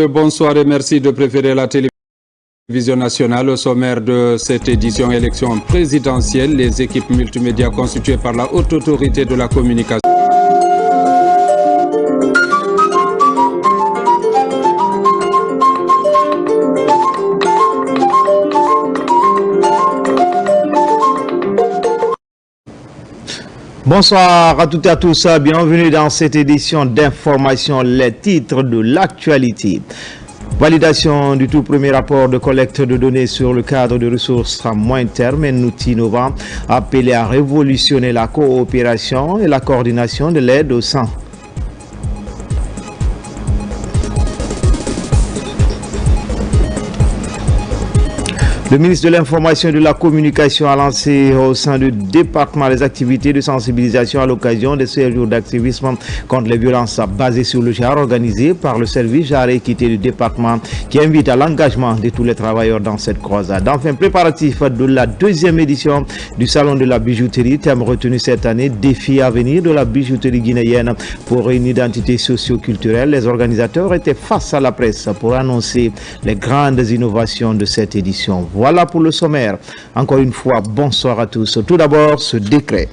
Bonsoir et merci de préférer la télévision nationale. Au sommaire de cette édition élection présidentielle, les équipes multimédia constituées par la haute autorité de la communication. Bonsoir à toutes et à tous, bienvenue dans cette édition d'information, les titres de l'actualité. Validation du tout premier rapport de collecte de données sur le cadre de ressources à moyen terme, un outil innovant appelé à révolutionner la coopération et la coordination de l'aide au sang. Le ministre de l'Information et de la Communication a lancé au sein du département des activités de sensibilisation à l'occasion de ce jour d'activisme contre les violences basées sur le genre organisé par le service genre et équité du département qui invite à l'engagement de tous les travailleurs dans cette croisade. Enfin, préparatif de la deuxième édition du Salon de la bijouterie, thème retenu cette année, défi à venir de la bijouterie guinéenne pour une identité socio-culturelle. Les organisateurs étaient face à la presse pour annoncer les grandes innovations de cette édition. Voilà pour le sommaire. Encore une fois, bonsoir à tous. Tout d'abord, ce décret.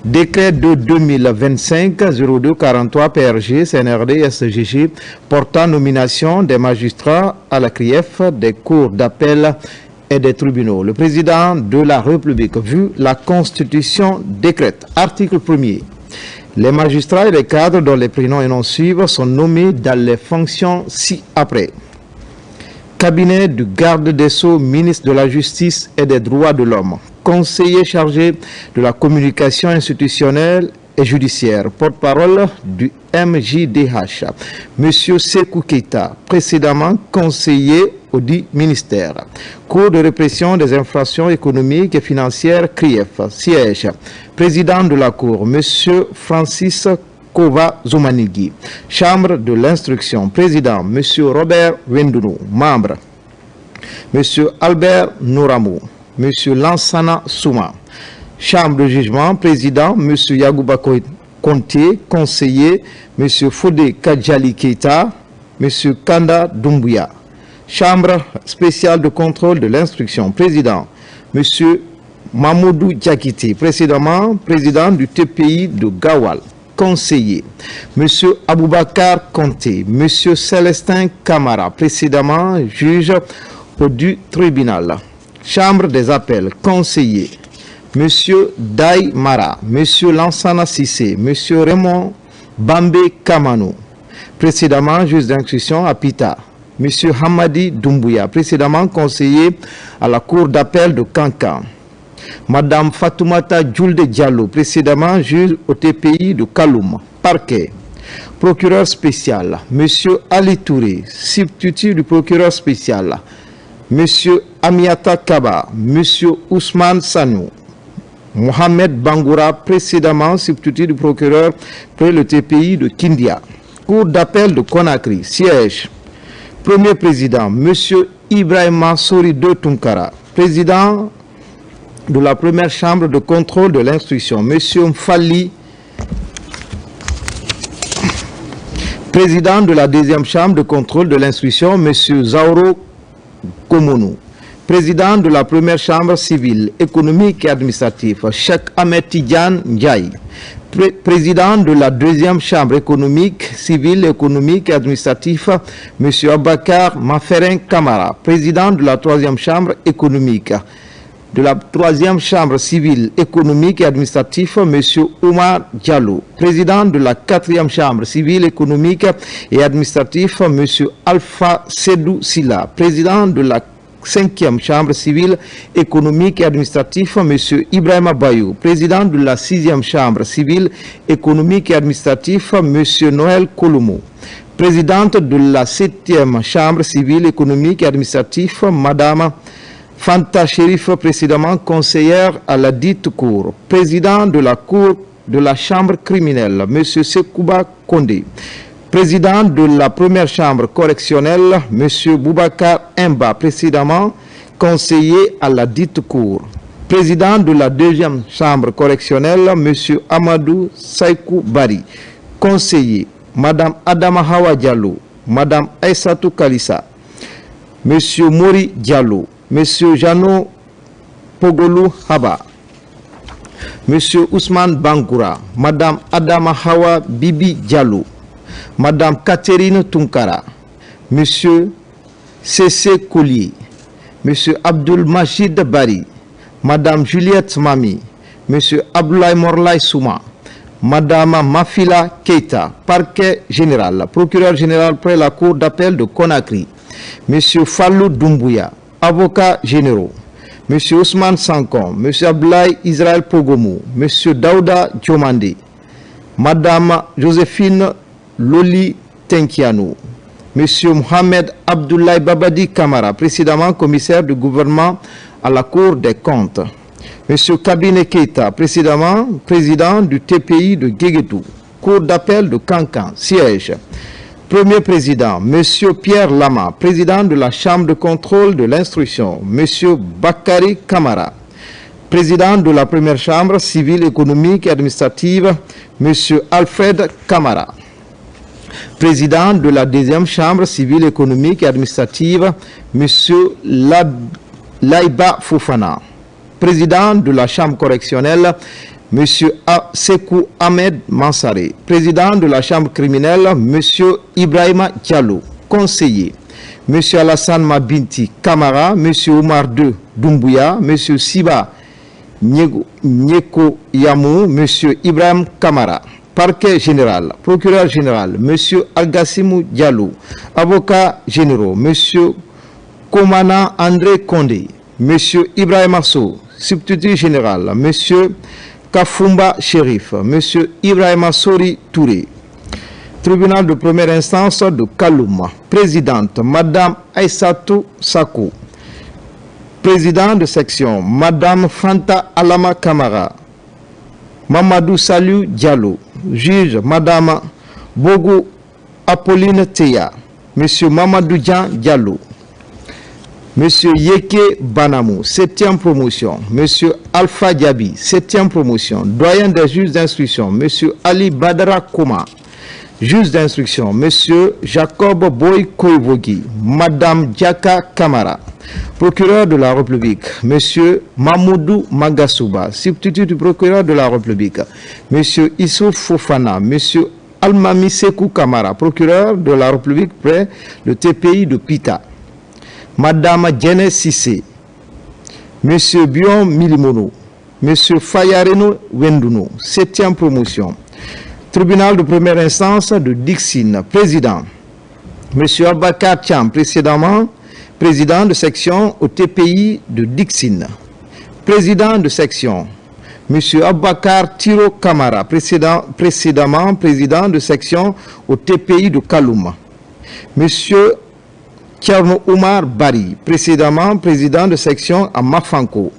Décret de 2025-0243 PRG, CNRD, SGG, portant nomination des magistrats à la CRIEF, des cours d'appel et des tribunaux. Le président de la République, vu la Constitution, décrète. Article 1er. Les magistrats et les cadres dont les prénoms et noms suivent sont nommés dans les fonctions ci-après. Cabinet du garde des Sceaux, ministre de la Justice et des Droits de l'Homme, conseiller chargé de la communication institutionnelle et judiciaire, porte-parole du MJDH, M. Sekou Keita, précédemment conseiller au dit ministère. Cour de répression des infractions économiques et financières, CRIEF, siège. Président de la Cour, M. Francis Kova Zoumanigui. Chambre de l'instruction, président, M. Robert Wendounou. Membre, M. Albert Nouramou, M. Lansana Souma. Chambre de jugement, président, M. Yagouba Konté. Conseiller, M. Fodé Kadjali Keita, M. Kanda Doumbouya. Chambre spéciale de contrôle de l'instruction, président, M. Mamoudou Diakité, précédemment président du TPI de Gawal. Conseiller, M. Aboubakar Konté, M. Célestin Kamara, précédemment juge au du tribunal. Chambre des appels, conseiller, M. Daï Mara, M. Lansana Sissé, M. Raymond Bambé Kamanou, précédemment juge d'instruction à Pita. M. Hamadi Doumbouya, précédemment conseiller à la cour d'appel de Kankan. Madame Fatoumata Djoulde Diallo, précédemment juge au TPI de Kaloum, parquet. Procureur spécial, M. Ali Touré, substitut du procureur spécial, M. Amiata Kaba, M. Ousmane Sanou, Mohamed Bangoura, précédemment substitut du procureur près le TPI de Kindia. Cour d'appel de Conakry, siège. Premier président, M. Ibrahima Sori de Tunkara, président de la première chambre de contrôle de l'instruction, M. Mfali, président de la deuxième chambre de contrôle de l'instruction, M. Zauro Komounou, président de la première chambre civile, économique et administrative, Cheikh Ahmed Tidjane Ndiaye, président de la deuxième chambre économique, civile, économique et administrative, M. Abakar Maferin Kamara, président de la troisième chambre économique, de la troisième chambre civile, économique et administrative, M. Oumar Diallo, président de la quatrième chambre civile, économique et administrative, M. Alpha Sedou Silla, président de la cinquième chambre civile, économique et administrative, M. Ibrahima Bayou, président de la sixième chambre civile, économique et administrative, M. Noël Koloumou, présidente de la septième chambre civile, économique et administrative, Madame Fanta Chérif, précédemment conseillère à la dite cour, président de la cour de la chambre criminelle, M. Sekouba Kondé, président de la première chambre correctionnelle, M. Boubacar Mba, précédemment conseiller à la dite cour, président de la deuxième chambre correctionnelle, M. Amadou Saïkou Bari, conseiller, Madame Adama Hawa Diallo, Madame Aïssatou Kalissa, Monsieur Mori Diallo, Monsieur Jano Pogolou Haba, Monsieur Ousmane Bangoura, Madame Adama Hawa Bibi Diallo, Madame Catherine Tunkara, Monsieur Cessé Collier, Monsieur Abdul Majid Bari, Madame Juliette Mami, Monsieur Abdoulaye Morlaye Souma, Madame Mafila Keita, parquet général, procureur général près la cour d'appel de Conakry, Monsieur Fallou Doumbouya, avocats généraux, Monsieur Ousmane Sankon, Monsieur Abdoulaye Israël Pogomou, Monsieur Daouda Diomandé, Madame Joséphine Loli Tenkianou, Monsieur Mohamed Abdoulaye Babadi Kamara, précédemment commissaire du gouvernement à la Cour des comptes, Monsieur Kabine Keita, précédemment président du TPI de Guéguétou, Cour d'appel de Kankan, siège. Premier président, Monsieur Pierre Lama, président de la Chambre de contrôle de l'instruction, Monsieur Bakary Kamara, président de la première Chambre civile, économique et administrative, Monsieur Alfred Kamara, président de la deuxième Chambre civile, économique et administrative, Monsieur Laïba Foufana, président de la Chambre correctionnelle, M. Sekou Ahmed Mansaré, président de la Chambre criminelle, M. Ibrahima Diallo, conseiller, M. Alassane Mabinti Kamara, M. Oumar II Doumbouya, M. Siba Nyeko Yamou, M. Ibrahim Kamara, parquet général, procureur général, M. Algassimou Diallo, avocats généraux, M. Komana André Kondé, M. Ibrahim Asso, substitut général, M. Kafumba Chérif, M. Ibrahima Sori Touré, tribunal de première instance de Kaloum, présidente, Madame Aïssatou Sakou, président de section, Madame Fanta Alama Kamara, Mamadou Salou Diallo, juge, Madame Bogo Apolline Teya, M. Mamadou Djan Diallo, Monsieur Yeke Banamou, 7e promotion. Monsieur Alpha Diaby, 7e promotion. Doyen des juges d'instruction. Monsieur Ali Badara Koma, juge d'instruction. Monsieur Jacob Boy Koivogi. Madame Diaka Kamara, procureur de la République. Monsieur Mamoudou Magasouba, substitut du procureur de la République. Monsieur Issouf Fofana. Monsieur Almami Sekou Kamara, procureur de la République près le TPI de Pita. Madame Djene Sissé, Monsieur Bion Milimono, Monsieur Fayareno Wenduno, 7e promotion. Tribunal de première instance de Dixine, président. Monsieur Abakar Cham, précédemment président de section au TPI de Dixine. Président de section, Monsieur Abakar Tiro Kamara, précédemment président de section au TPI de Kaloum. Monsieur Tcherno Oumar Bari, précédemment président de section à Mafanko.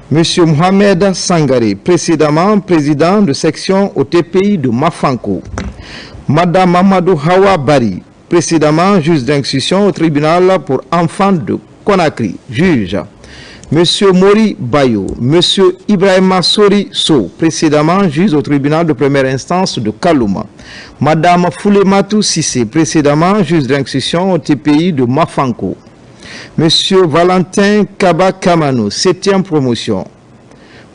Monsieur Mohamed Sangare, précédemment président de section au TPI de Mafanko. Madame Mamadou Hawa Bari, précédemment juge d'instruction au tribunal pour enfants de Conakry, juge. Monsieur Mori Bayo, Monsieur Ibrahima Sori So, précédemment juge au tribunal de première instance de Kaloum. Madame Foulematou Sissé, précédemment juge d'instruction au TPI de Mafanko. Monsieur Valentin Kaba Kamano, 7e promotion.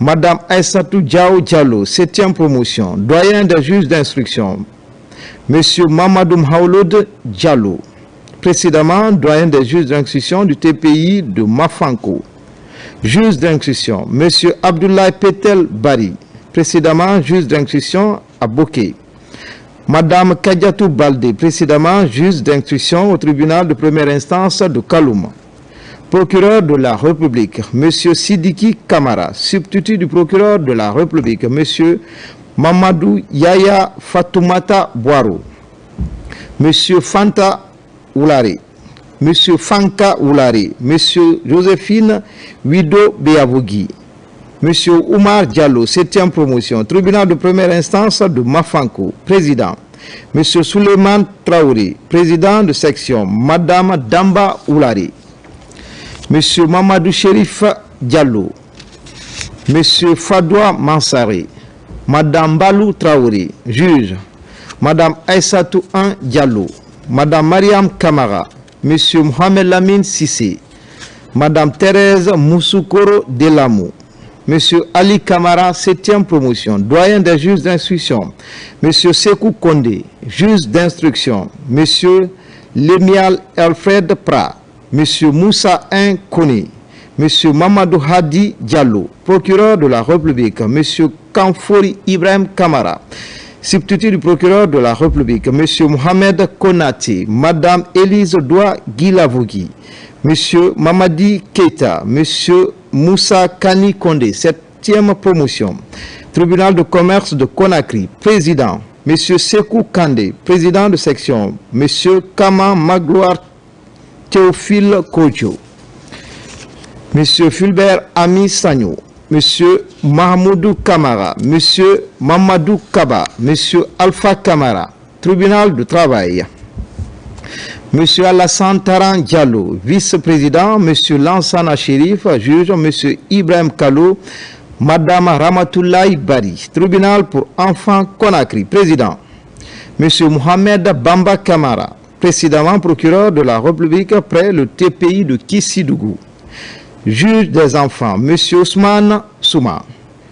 Madame Aïssatou Diao Diallo, 7e promotion. Doyen des juges d'instruction. Monsieur Mamadou Mhaouloud Diallo, précédemment doyen des juges d'instruction du TPI de Mafanko. Juge d'instruction, M. Abdoulaye Petel Bari, précédemment juge d'instruction à Boké. Madame Kadiatou Baldé, précédemment juge d'instruction au tribunal de première instance de Kaloum. Procureur de la République, M. Sidiki Kamara, substitut du procureur de la République, M. Mamadou Yaya Fatoumata Boiro, M. Fanta Oulari, M. Fanka Oulari, M. Joséphine Wido Beavogi, M. Oumar Diallo, 7e promotion, tribunal de première instance de Mafanko, président. M. Souleymane Traoré, président de section, Madame Damba Oulari, M. Mamadou Chérif Diallo, M. Fadoua Mansaré, Madame Balou Traoré, juge, Madame Aïssatou An Diallo, Madame Mariam Kamara, Monsieur Mohamed Lamine Sissé, Madame Thérèse Moussoukoro Delamou, Monsieur Ali Kamara, 7e promotion, doyen des juges d'instruction, Monsieur Sekou Kondé, juge d'instruction, Monsieur Lemial Alfred Pra, Monsieur Moussa Kone, Monsieur Mamadou Hadi Diallo, procureur de la République, Monsieur Kamfori Ibrahim Kamara, substitut du procureur de la République, Monsieur Mohamed Konati, Madame Élise Doua Guilavogui, Monsieur Mamadi Keita, Monsieur Moussa Kani Kondé, 7e promotion, tribunal de commerce de Conakry, président, Monsieur Sekou Kandé, président de section, Monsieur Kama Magloire Théophile Kodjo, Monsieur Fulbert Ami Sagno, Monsieur Mahmoudou Kamara, Monsieur Mamadou Kaba, Monsieur Alpha Kamara, tribunal de travail. Monsieur Alassane Taran Diallo, vice-président, Monsieur Lansana Chérif, juge, Monsieur Ibrahim Kalou, Madame Ramatoulaye Bari, tribunal pour enfants Conakry, président. Monsieur Mohamed Bamba Kamara, précédemment procureur de la République près le TPI de Kissidougou. Juge des enfants, Monsieur Ousmane Souma,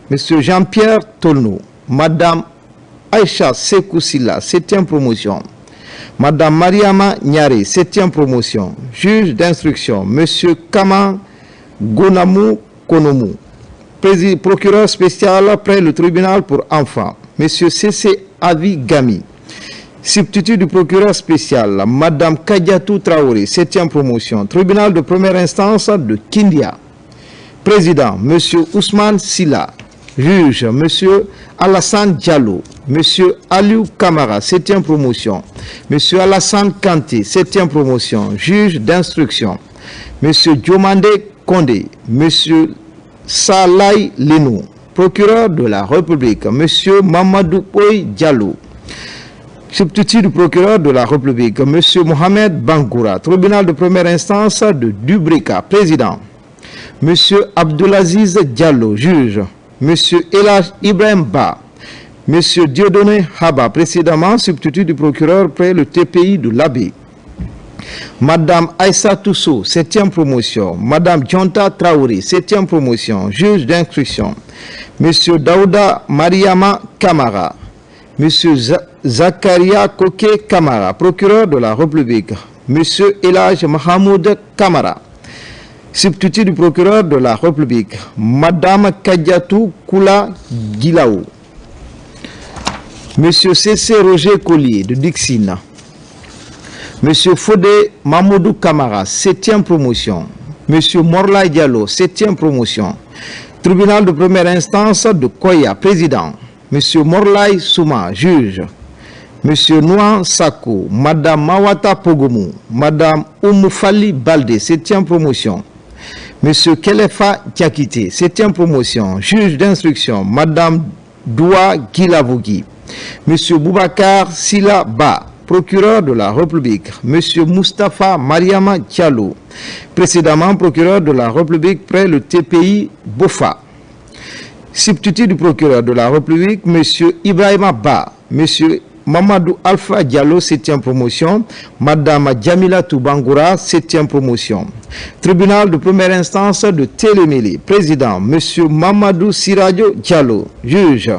Monsieur Jean-Pierre Tolno, Madame Aïcha Sekoussila, 7e promotion. Madame Mariama Nyare, 7e promotion. Juge d'instruction, Monsieur Kama Gonamou Konomou, procureur spécial près le tribunal pour enfants. Monsieur C.C. Avi Gami, substitut du procureur spécial, Madame Kadiatou Traoré, 7e promotion, tribunal de première instance de Kindia. Président, Monsieur Ousmane Silla. Juge, Monsieur Alassane Diallo, Monsieur Aliou Kamara, 7e promotion, Monsieur Alassane Kanté, 7e promotion, juge d'instruction, Monsieur Diomande Kondé, Monsieur Salai Lenou, procureur de la République, Monsieur Mamadou Oy Diallo, substitut du procureur de la République, Monsieur Mohamed Bangoura, tribunal de première instance de Dubrika, président, Monsieur Abdelaziz Diallo, juge, Monsieur Elaj Ibrahim Ba, Monsieur Dieudonné Haba, précédemment substitut du procureur près le TPI de l'Abbé, Madame Aïssa Tousso, 7e promotion, Madame Djonta Traoré, 7e promotion, juge d'instruction, Monsieur Daouda Mariama Kamara, Monsieur Zakaria Koké Kamara, procureur de la République, Monsieur Elaj Mahamoud Kamara, substitut du procureur de la République, Madame Kadiatou Koula Gilaou, Monsieur C.C. Roger Collier de Dixina, Monsieur Fodé Mamoudou Kamara, 7e promotion, Monsieur Morlaï Diallo, 7e promotion, tribunal de première instance de Koya, président, Monsieur Morlaï Souma, juge, Monsieur Nouan Sako, Madame Mawata Pogomou, Madame Oumoufali Balde, 7e promotion, Monsieur Kelefa Diakité, 7e promotion, juge d'instruction, Madame Doua Guilavogui, Monsieur Boubacar Sila Ba, procureur de la République, Monsieur Moustapha Mariama Diallo, précédemment procureur de la République près le TPI Bofa, substitut du procureur de la République, Monsieur Ibrahima Ba, Monsieur Mamadou Alpha Diallo, 7e promotion, Madame Djamila Toubangoura, 7e promotion. Tribunal de première instance de Télémélé, président, Monsieur Mamadou Siradio Diallo, juge,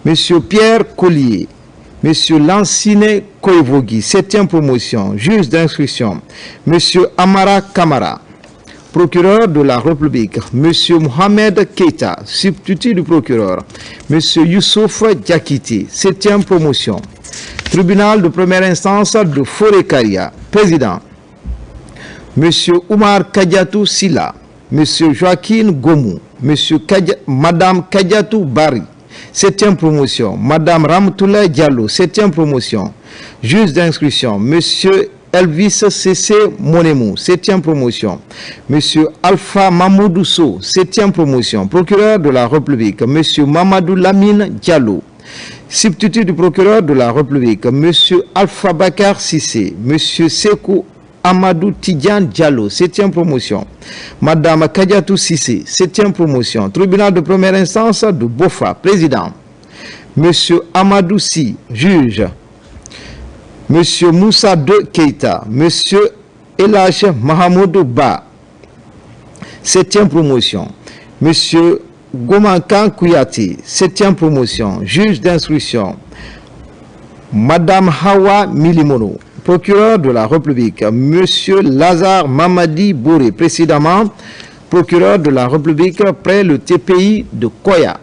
Monsieur Pierre Collier, Monsieur Lansine Koevogui, 7e promotion, juge d'instruction, Monsieur Amara Kamara, procureur de la République, Monsieur Mohamed Keita, substitut du procureur, Monsieur Youssouf Diakité, 7e promotion. Tribunal de première instance de Forekaria, président, Monsieur Oumar Kadiatou Silla, Monsieur Joaquin Gomou, Madame Kadiatou Bari, 7e promotion, Madame Ramtoulaye Diallo, 7e promotion, juge d'instruction, Monsieur Elvis C.C. Monemou, 7e promotion, Monsieur Alpha Mamoudousso, 7e promotion, procureur de la République, Monsieur Mamadou Lamine Diallo, substitut du procureur de la République, Monsieur Alpha Bakar Sissé, Monsieur Sekou Amadou Tidjan Diallo, 7e promotion, Madame Kadiatou Sissé, 7e promotion, tribunal de première instance de Bofa, président, Monsieur Amadou Si, juge, M. Moussa De Keita, M. Elhaj Mahamoudou Ba, 7e promotion. M. Gomankan Kouyati, 7e promotion, juge d'instruction. Madame Hawa Milimono, procureur de la République. M. Lazare Mamadi Bouré, précédemment procureur de la République près le TPI de Koya.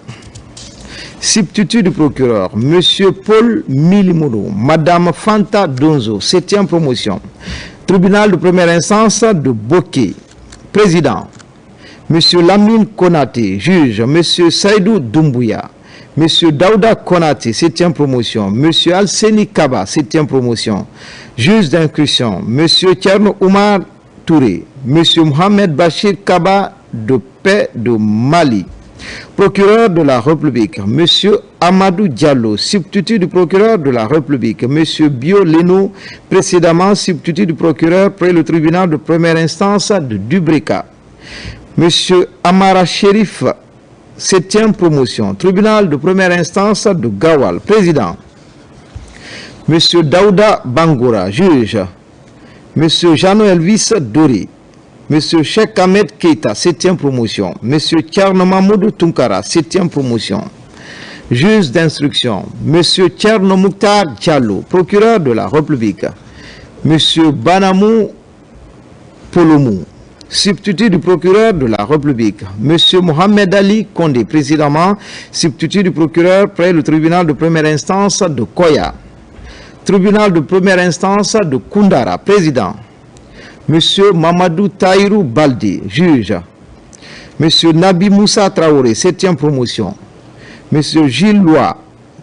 Substitut du procureur, M. Paul Milimono, Madame Fanta Donzo, 7e promotion. Tribunal de première instance de Boké, président. M. Lamine Konaté, juge. M. Saïdou Doumbouya. M. Daouda Konaté, 7e promotion. M. Alseni Kaba, 7e promotion. Juge d'instruction. M. Tcherno Oumar Touré. M. Mohamed Bachir Kaba de paix de Mali. Procureur de la République. M. Amadou Diallo, substitut du procureur de la République. M. Bio Leno, précédemment substitut du procureur près le tribunal de première instance de Dubreka. M. Amara Sherif, 7e promotion, tribunal de première instance de Gawal, président. M. Daouda Bangoura, juge. M. Jano Elvis Dori. M. Cheikh Ahmed Keita, 7e promotion. M. Tcherno Mamoudou Tunkara, 7e promotion. Juge d'instruction. M. Tcherno Mouktar Diallo, procureur de la République. M. Banamou Polomou, substitut du procureur de la République. M. Mohamed Ali Kondé, précédemment substitut du procureur près le tribunal de première instance de Koya. Tribunal de première instance de Koundara, président. M. Mamadou Taïrou Baldi, juge. M. Nabi Moussa Traoré, 7e promotion. M. Gilles Lois,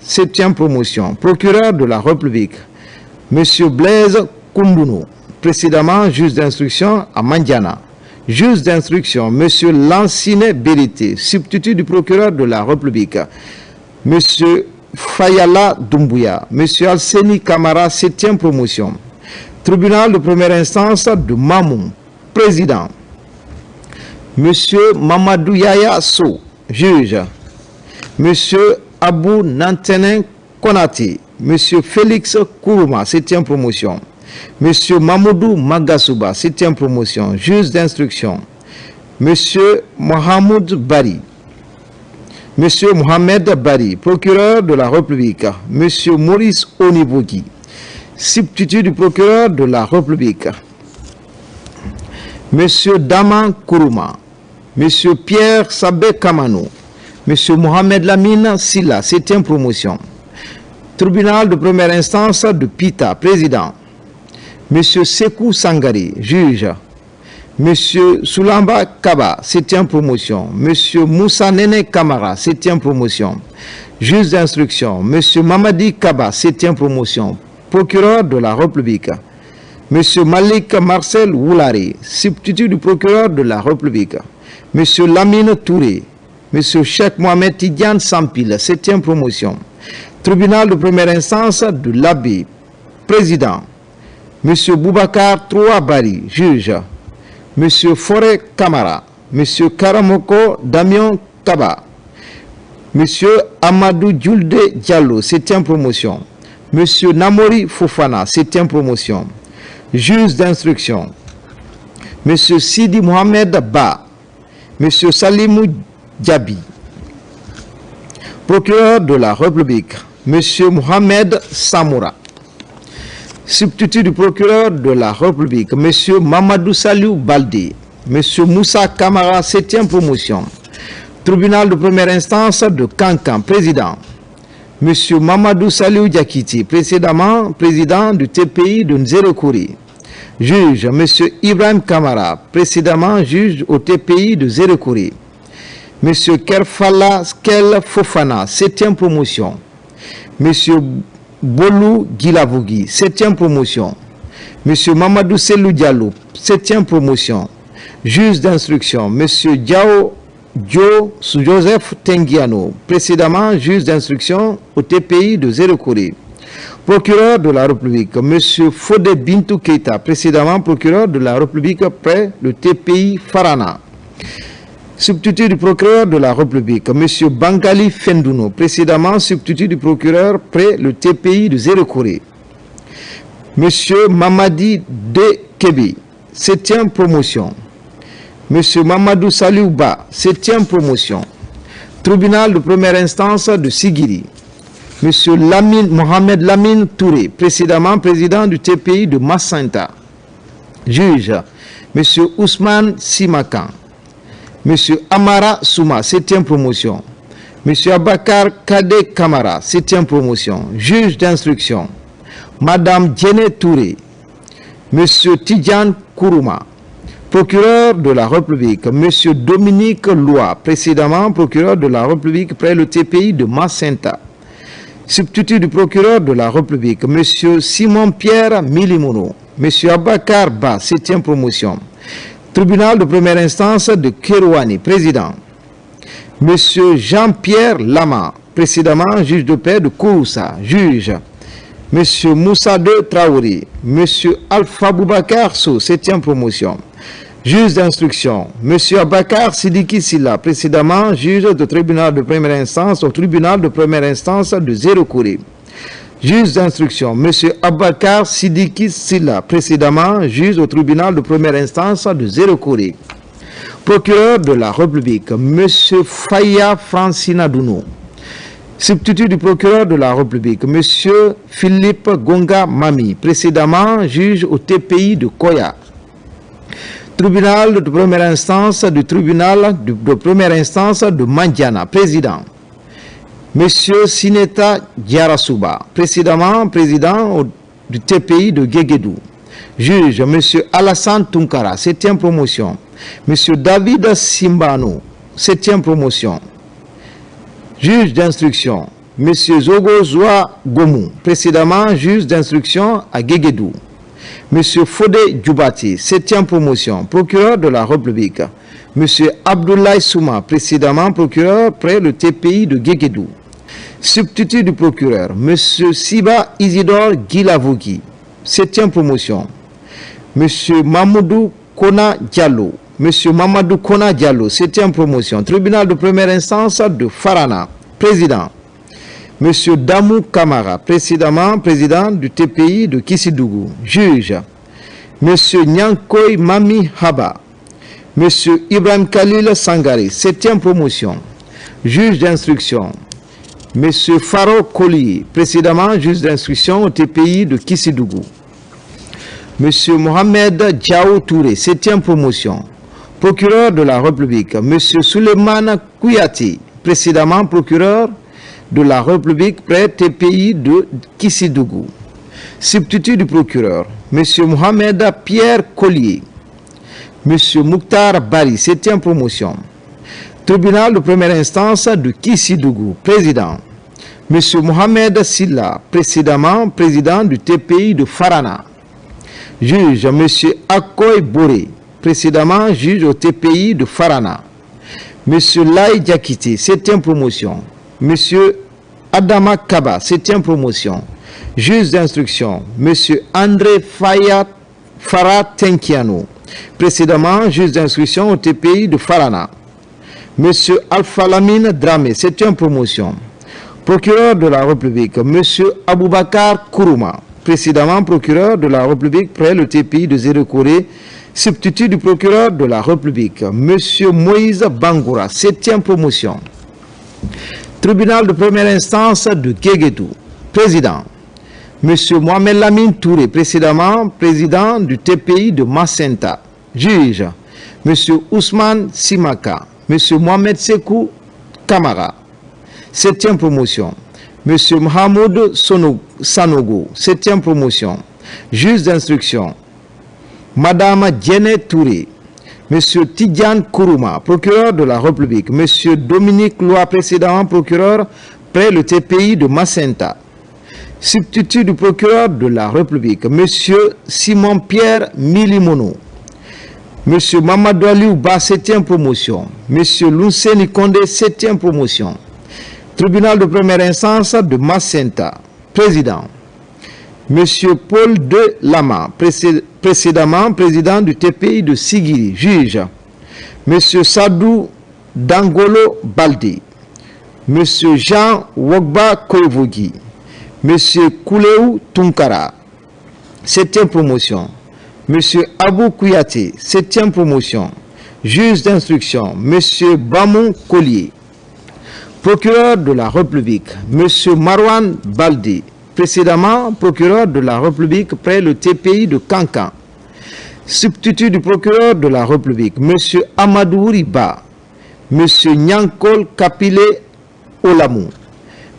7e promotion, procureur de la République. M. Blaise Koundounou, précédemment juge d'instruction à Mandiana. Juge d'instruction, M. Lansine Berité, substitut du procureur de la République. M. Fayala Doumbouya, M. Alseni Kamara, 7e promotion. Tribunal de première instance de Mamoun, président. M. Mamadou Yaya So, juge. M. Abou Nantenen Konati, M. Félix Kourouma, 7e promotion. M. Mamoudou Magasouba, 7e promotion, juge d'instruction. M. Mohamed Bari. M. Mohamed Bari, procureur de la République. M. Maurice Onibouki, substitut du procureur de la République. M. Daman Kourouma. M. Pierre Sabé Kamano. M. Mohamed Lamine Silla, 7e promotion. Tribunal de première instance de Pita, président. M. Sekou Sangari, juge. M. Soulamba Kaba, 7e promotion. M. Moussa Nene Kamara, 7e promotion. Juge d'instruction. M. Mamadi Kaba, 7e promotion. Procureur de la République. M. Malik Marcel Woulari, substitut du procureur de la République. M. Lamine Touré. M. Cheikh Mohamed Tidiane Sampil, 7e promotion. Tribunal de première instance de l'Abbé, président. M. Boubacar Trouabari, juge. M. Forêt Kamara. M. Karamoko Damion Kaba. M. Amadou Djoulde Diallo, 7e promotion. M. Namori Fofana, 7e promotion. Juge d'instruction. M. Sidi Mohamed Ba. M. Salimou Diaby. Procureur de la République. M. Mohamed Samoura. Substitut du procureur de la République. M. Mamadou Saliou Baldi. M. Moussa Kamara, 7e promotion. Tribunal de première instance de Kankan, président. M. Mamadou Saliou Diakiti, précédemment président du TPI de Nzerekouri. Juge, M. Ibrahim Kamara, précédemment juge au TPI de Nzerekouri. M. Kerfala Skel Fofana, 7e promotion. M. Bolou Gilavogui, 7e promotion. M. Mamadou Selou Diallo, 7e promotion. Juge d'instruction, M. Diao Dio Joseph Tengiano, précédemment juge d'instruction au TPI de Nzerekouri. Procureur de la République, M. Fodé Bintou Keita, précédemment procureur de la République près le TPI Farana. Substitut du procureur de la République, M. Bangali Fendouno, précédemment substitut du procureur près le TPI de Nzerekouri. Monsieur Mamadi Dekebi, 7e promotion. Monsieur Mamadou Saliouba, 7e promotion. Tribunal de première instance de Sigiri. Monsieur Mohamed Lamine Touré, précédemment président du TPI de Massinta. Juge, Monsieur Ousmane Simakan. Monsieur Amara Souma, 7e promotion. Monsieur Abakar Kade Kamara, 7e promotion. Juge d'instruction, Madame Djene Touré. Monsieur Tidjane Kourouma. Procureur de la République, Monsieur Dominique Loa, précédemment procureur de la République près le TPI de Massinta. Substitut du procureur de la République, Monsieur Simon-Pierre Milimono. Monsieur Abakar Ba, 7e promotion. Tribunal de première instance de Kérouani, président. Monsieur Jean-Pierre Lama, précédemment juge de paix de Kouroussa, juge. Monsieur Moussa De Traoré, Monsieur Alpha Boubacar So, 7e promotion. Juge d'instruction, Monsieur Abakar Sidiki Silla, précédemment juge de tribunal de première instance au tribunal de première instance de Zéro-Kouré. Juge d'instruction, Monsieur Abakar Sidiki Silla, précédemment juge au tribunal de première instance de Zéro-Kouré. Procureur de la République, Monsieur Faya Francina Dounou. Substitut du procureur de la République, Monsieur Philippe Gonga Mami, précédemment juge au TPI de Koya. Tribunal de première instance du tribunal de première instance de Mandiana, président. Monsieur Sineta Diarasuba, précédemment président du TPI de Guéguédou. Juge, Monsieur Alassane Tunkara, 7e promotion. Monsieur David Simbano, 7e promotion. Juge d'instruction, Monsieur Zogo Zoua Gomou, précédemment juge d'instruction à Guéguédou. Monsieur Fodé Djoubati, 7e promotion, procureur de la République. Monsieur Abdoulaye Souma, précédemment procureur près le TPI de Guéguédou. Substitut du procureur, Monsieur Siba Isidore Guilavogui, 7e promotion. Monsieur Mamadou Kona Diallo, Monsieur Mamadou Kona Diallo, 7e promotion. Tribunal de première instance de Farana, président. Monsieur Damou Kamara, précédemment président du TPI de Kissidougou, juge. Monsieur Nyankoy Mami Haba. Monsieur Ibrahim Khalil Sangari, 7e promotion. Juge d'instruction, Monsieur Faro Koli, précédemment juge d'instruction au TPI de Kissidougou. Monsieur Mohamed Diao Touré, 7e promotion. Procureur de la République, Monsieur Souleymane Kouyati, précédemment procureur de la République près TPI de Kissidougou. Substitut du procureur, Monsieur Mohamed Pierre Collier. Monsieur Mouktar Bari, 7e promotion. Tribunal de première instance de Kissidougou, président. Monsieur Mohamed Silla, précédemment président du TPI de Farana. Juge, Monsieur Akoy Boré, précédemment juge au TPI de Farana. Monsieur Lai Diakité, 7e promotion. Monsieur Adama Kaba, 7e promotion. Juge d'instruction, Monsieur André Farah Tenkiano, précédemment juge d'instruction au TPI de Farana. Monsieur Alpha Lamine Dramé, 7e promotion. Procureur de la République, Monsieur Aboubakar Kourouma, précédemment procureur de la République près le TPI de Zéro-Kouré. Substitut du procureur de la République, Monsieur Moïse Bangoura, 7e promotion. Tribunal de première instance de Guéguédou, président. Monsieur Mohamed Lamine Touré, précédemment président du TPI de Massinta. Juge, Monsieur Ousmane Simaka, Monsieur Mohamed Sekou Kamara, 7e promotion. Monsieur Mohamed Sanogo, 7e promotion. Juge d'instruction, Madame Djene Touré. Monsieur Tidjane Kourouma, procureur de la République. Monsieur Dominique Loa, précédemment procureur près le TPI de Massinta. Substitut du procureur de la République, Monsieur Simon-Pierre Milimono. Monsieur Mamadou Aliou Ba, 7e promotion. Monsieur Lunseni Kondé, 7e promotion. Tribunal de première instance de Massinta, président. Monsieur Paul De Lama, précédemment président du TPI de Sigiri, juge. Monsieur Sadou Dangolo Baldi. Monsieur Jean Wogba Koevogi. Monsieur Kouleou Tunkara, 7e promotion. Monsieur Abou Kouyaté, 7e promotion. Juge d'instruction, Monsieur Bamon Collier. Procureur de la République, Monsieur Marwan Baldi, précédemment procureur de la République près le TPI de Kankan. Substitut du procureur de la République, Monsieur Amadou Riba, Monsieur Nyankol Kapile Olamou,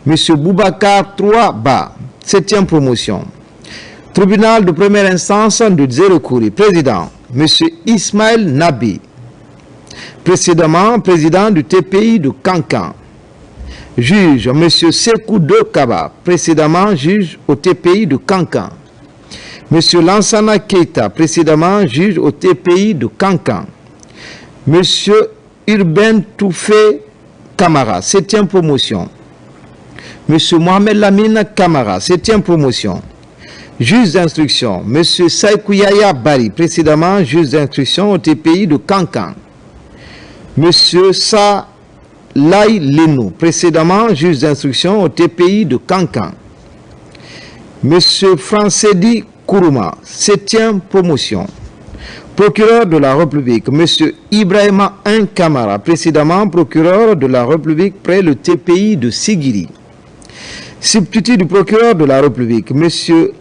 Monsieur Boubacar 3Ba, 7e promotion. Tribunal de première instance de Dzerekouri, président, Monsieur Ismaël Nabi, précédemment président du TPI de Kankan. Juge, M. Sekou De Kaba, précédemment juge au TPI de Kankan. M. Lansana Keita, précédemment juge au TPI de Kankan. M. Urbain Toufé Kamara, 7e promotion. M. Mohamed Lamine Kamara, 7e promotion. Juge d'instruction, M. Saïkouyaya Bari, précédemment juge d'instruction au TPI de Kankan. M. Sa Lai Lenou, précédemment juge d'instruction au TPI de Kankan. M. Francedi Kourouma, 7e promotion. Procureur de la République, M. Ibrahima Un Kamara, précédemment procureur de la République près le TPI de Sigiri. Substitut du procureur de la République, M.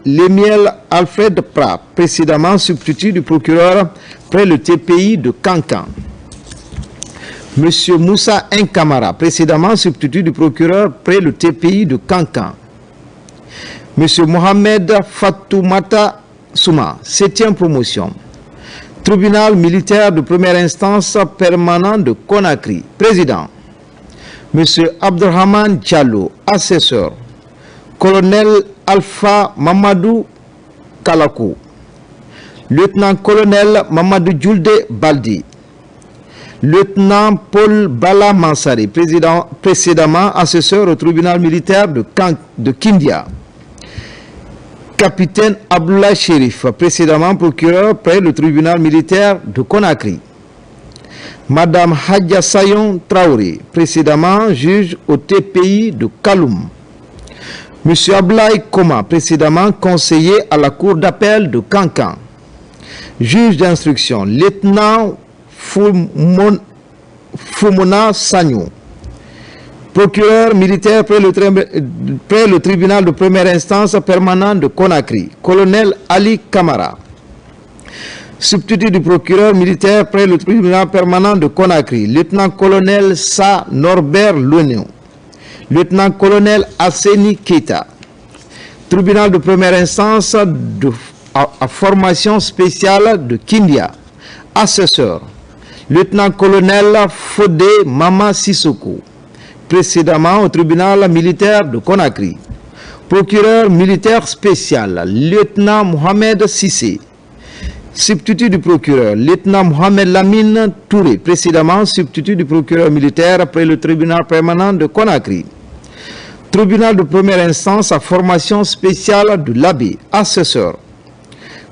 Lemiel Alfred Prat, précédemment substitut du procureur près le TPI de Kankan. M. Moussa Nkamara, précédemment substitut du procureur près le TPI de Kankan. M. Mohamed Fatoumata Souma, 7e promotion. Tribunal militaire de première instance permanent de Conakry, président. M. Abdelrahman Diallo, assesseur. Colonel Alpha Mamadou Kalakou. Lieutenant-colonel Mamadou Djoulde Baldi. Lieutenant Paul Bala Mansari, précédemment assesseur au tribunal militaire de Kindia. Capitaine Abdoulaye Chérif, précédemment procureur près le tribunal militaire de Conakry. Madame Hadja Sayon Traoré, précédemment juge au TPI de Kaloum. Monsieur Ablaye Koma, précédemment conseiller à la cour d'appel de Kankan. Juge d'instruction, lieutenant Fumona Sagno. Procureur militaire près le tribunal de première instance permanent de Conakry, colonel Ali Kamara. Substitut du procureur militaire près le tribunal permanent de Conakry, lieutenant-colonel Sa Norbert Luenio. Lieutenant-colonel Asseni Keita. Tribunal de première instance à formation spéciale de Kindia. Assesseur, lieutenant-colonel Fodé Mama Sissoko, précédemment au tribunal militaire de Conakry. Procureur militaire spécial, lieutenant Mohamed Sissé. Substitut du procureur, lieutenant Mohamed Lamine Touré, précédemment substitut du procureur militaire après le tribunal permanent de Conakry. Tribunal de première instance à formation spéciale de l'Abbé, assesseur.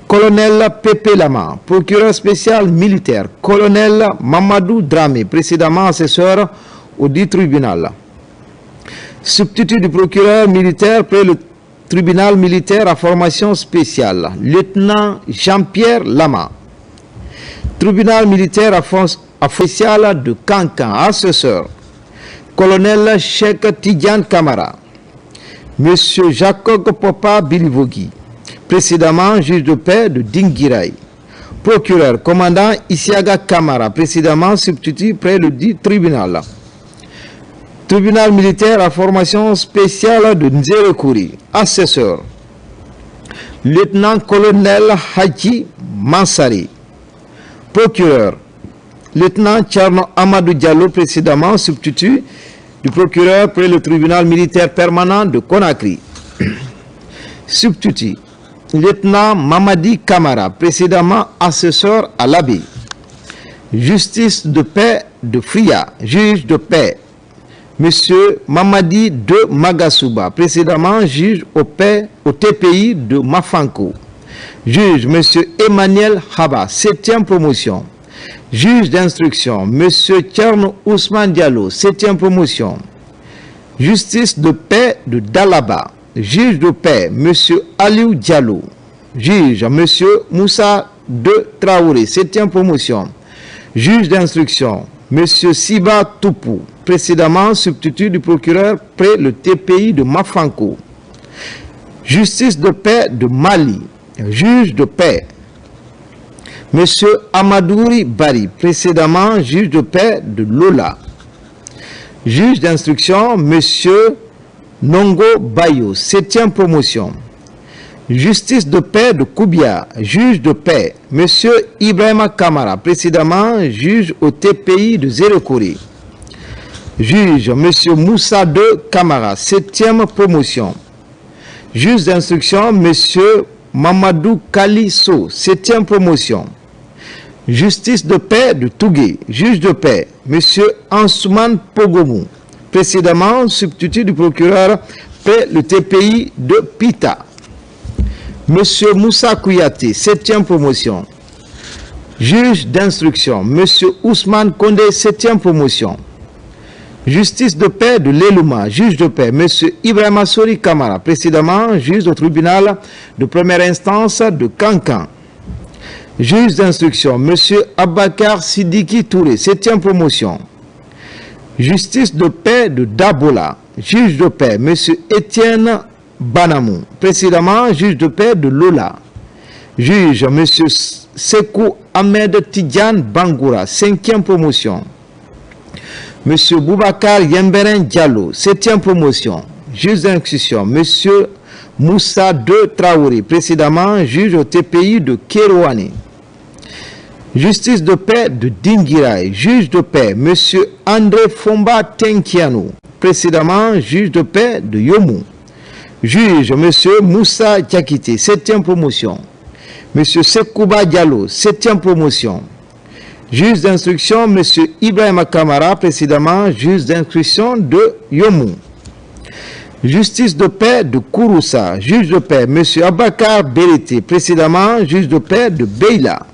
Colonel Pépé Lama, procureur spécial militaire. Colonel Mamadou Dramé, précédemment assesseur au dit tribunal. Substitut du procureur militaire près le tribunal militaire à formation spéciale, lieutenant Jean-Pierre Lama. Tribunal militaire à spécial de Kankan, assesseur. Colonel Cheikh Tidiane Kamara. Monsieur Jacob Popa Bilivogui, précédemment juge de paix de Dinguiraï. Procureur, commandant Isiaga Kamara, précédemment substitut près le dit tribunal. Tribunal militaire à formation spéciale de Nzerekouri, assesseur. Lieutenant-colonel Haji Mansari. Procureur, lieutenant Tcharno Amadou Diallo, précédemment substitut du procureur près le tribunal militaire permanent de Conakry. Substitut, lieutenant Mamadi Kamara, précédemment assesseur à l'Abbé. Justice de paix de Fria, juge de paix. Monsieur Mamadi de Magasuba, précédemment juge au TPI de Mafanko. Juge Monsieur Emmanuel Haba, 7e promotion. Juge d'instruction, Monsieur Tcherno Ousmane Diallo, 7e promotion. Justice de paix de Dalaba. Juge de paix, Monsieur Aliou Diallo. Juge, M. Moussa de Traoré, 7e promotion. Juge d'instruction, M. Siba Toupou, précédemment substitut du procureur près le TPI de Mafanko. Justice de paix de Mali, juge de paix, M. Amadouri Bari, précédemment juge de paix de Lola. Juge d'instruction, M. Nongo Bayo, 7e promotion. Justice de paix de Koubia, juge de paix, M. Ibrahima Kamara, précédemment juge au TPI de Zérekori. Juge, M. Moussa de Kamara, 7e promotion. Juge d'instruction, M. Mamadou Kaliso, 7e promotion. Justice de paix de Tougué, juge de paix, M. Ansouman Pogomou, précédemment substitut du procureur près le TPI de Pita. M. Moussa Kouyaté, 7e promotion. Juge d'instruction, M. Ousmane Kondé, 7e promotion. Justice de paix de l'Elouma, juge de paix, M. Ibrahima Sori Kamara, précédemment juge au tribunal de première instance de Kankan. Juge d'instruction, M. Abakar Sidiki Touré, 7e promotion. Justice de paix de Dabola, juge de paix, M. Étienne Banamou, précédemment juge de paix de Lola. Juge, M. Sekou Ahmed Tidjane Bangoura, 5e promotion. M. Boubacar Yemberen Diallo, 7e promotion. Juge d'instruction, M. Moussa de Traoré, précédemment juge au TPI de Kérouane. Justice de paix de Dinguiraï, juge de paix, M. André Fomba Tenkiano, précédemment juge de paix de Yomou. Juge, M. Moussa Diakité, 7e promotion. M. Sekouba Diallo, 7e promotion. Juge d'instruction, M. Ibrahima Kamara, précédemment juge d'instruction de Yomou. Justice de paix de Kouroussa, juge de paix, M. Abakar Berete, précédemment juge de paix de Beila.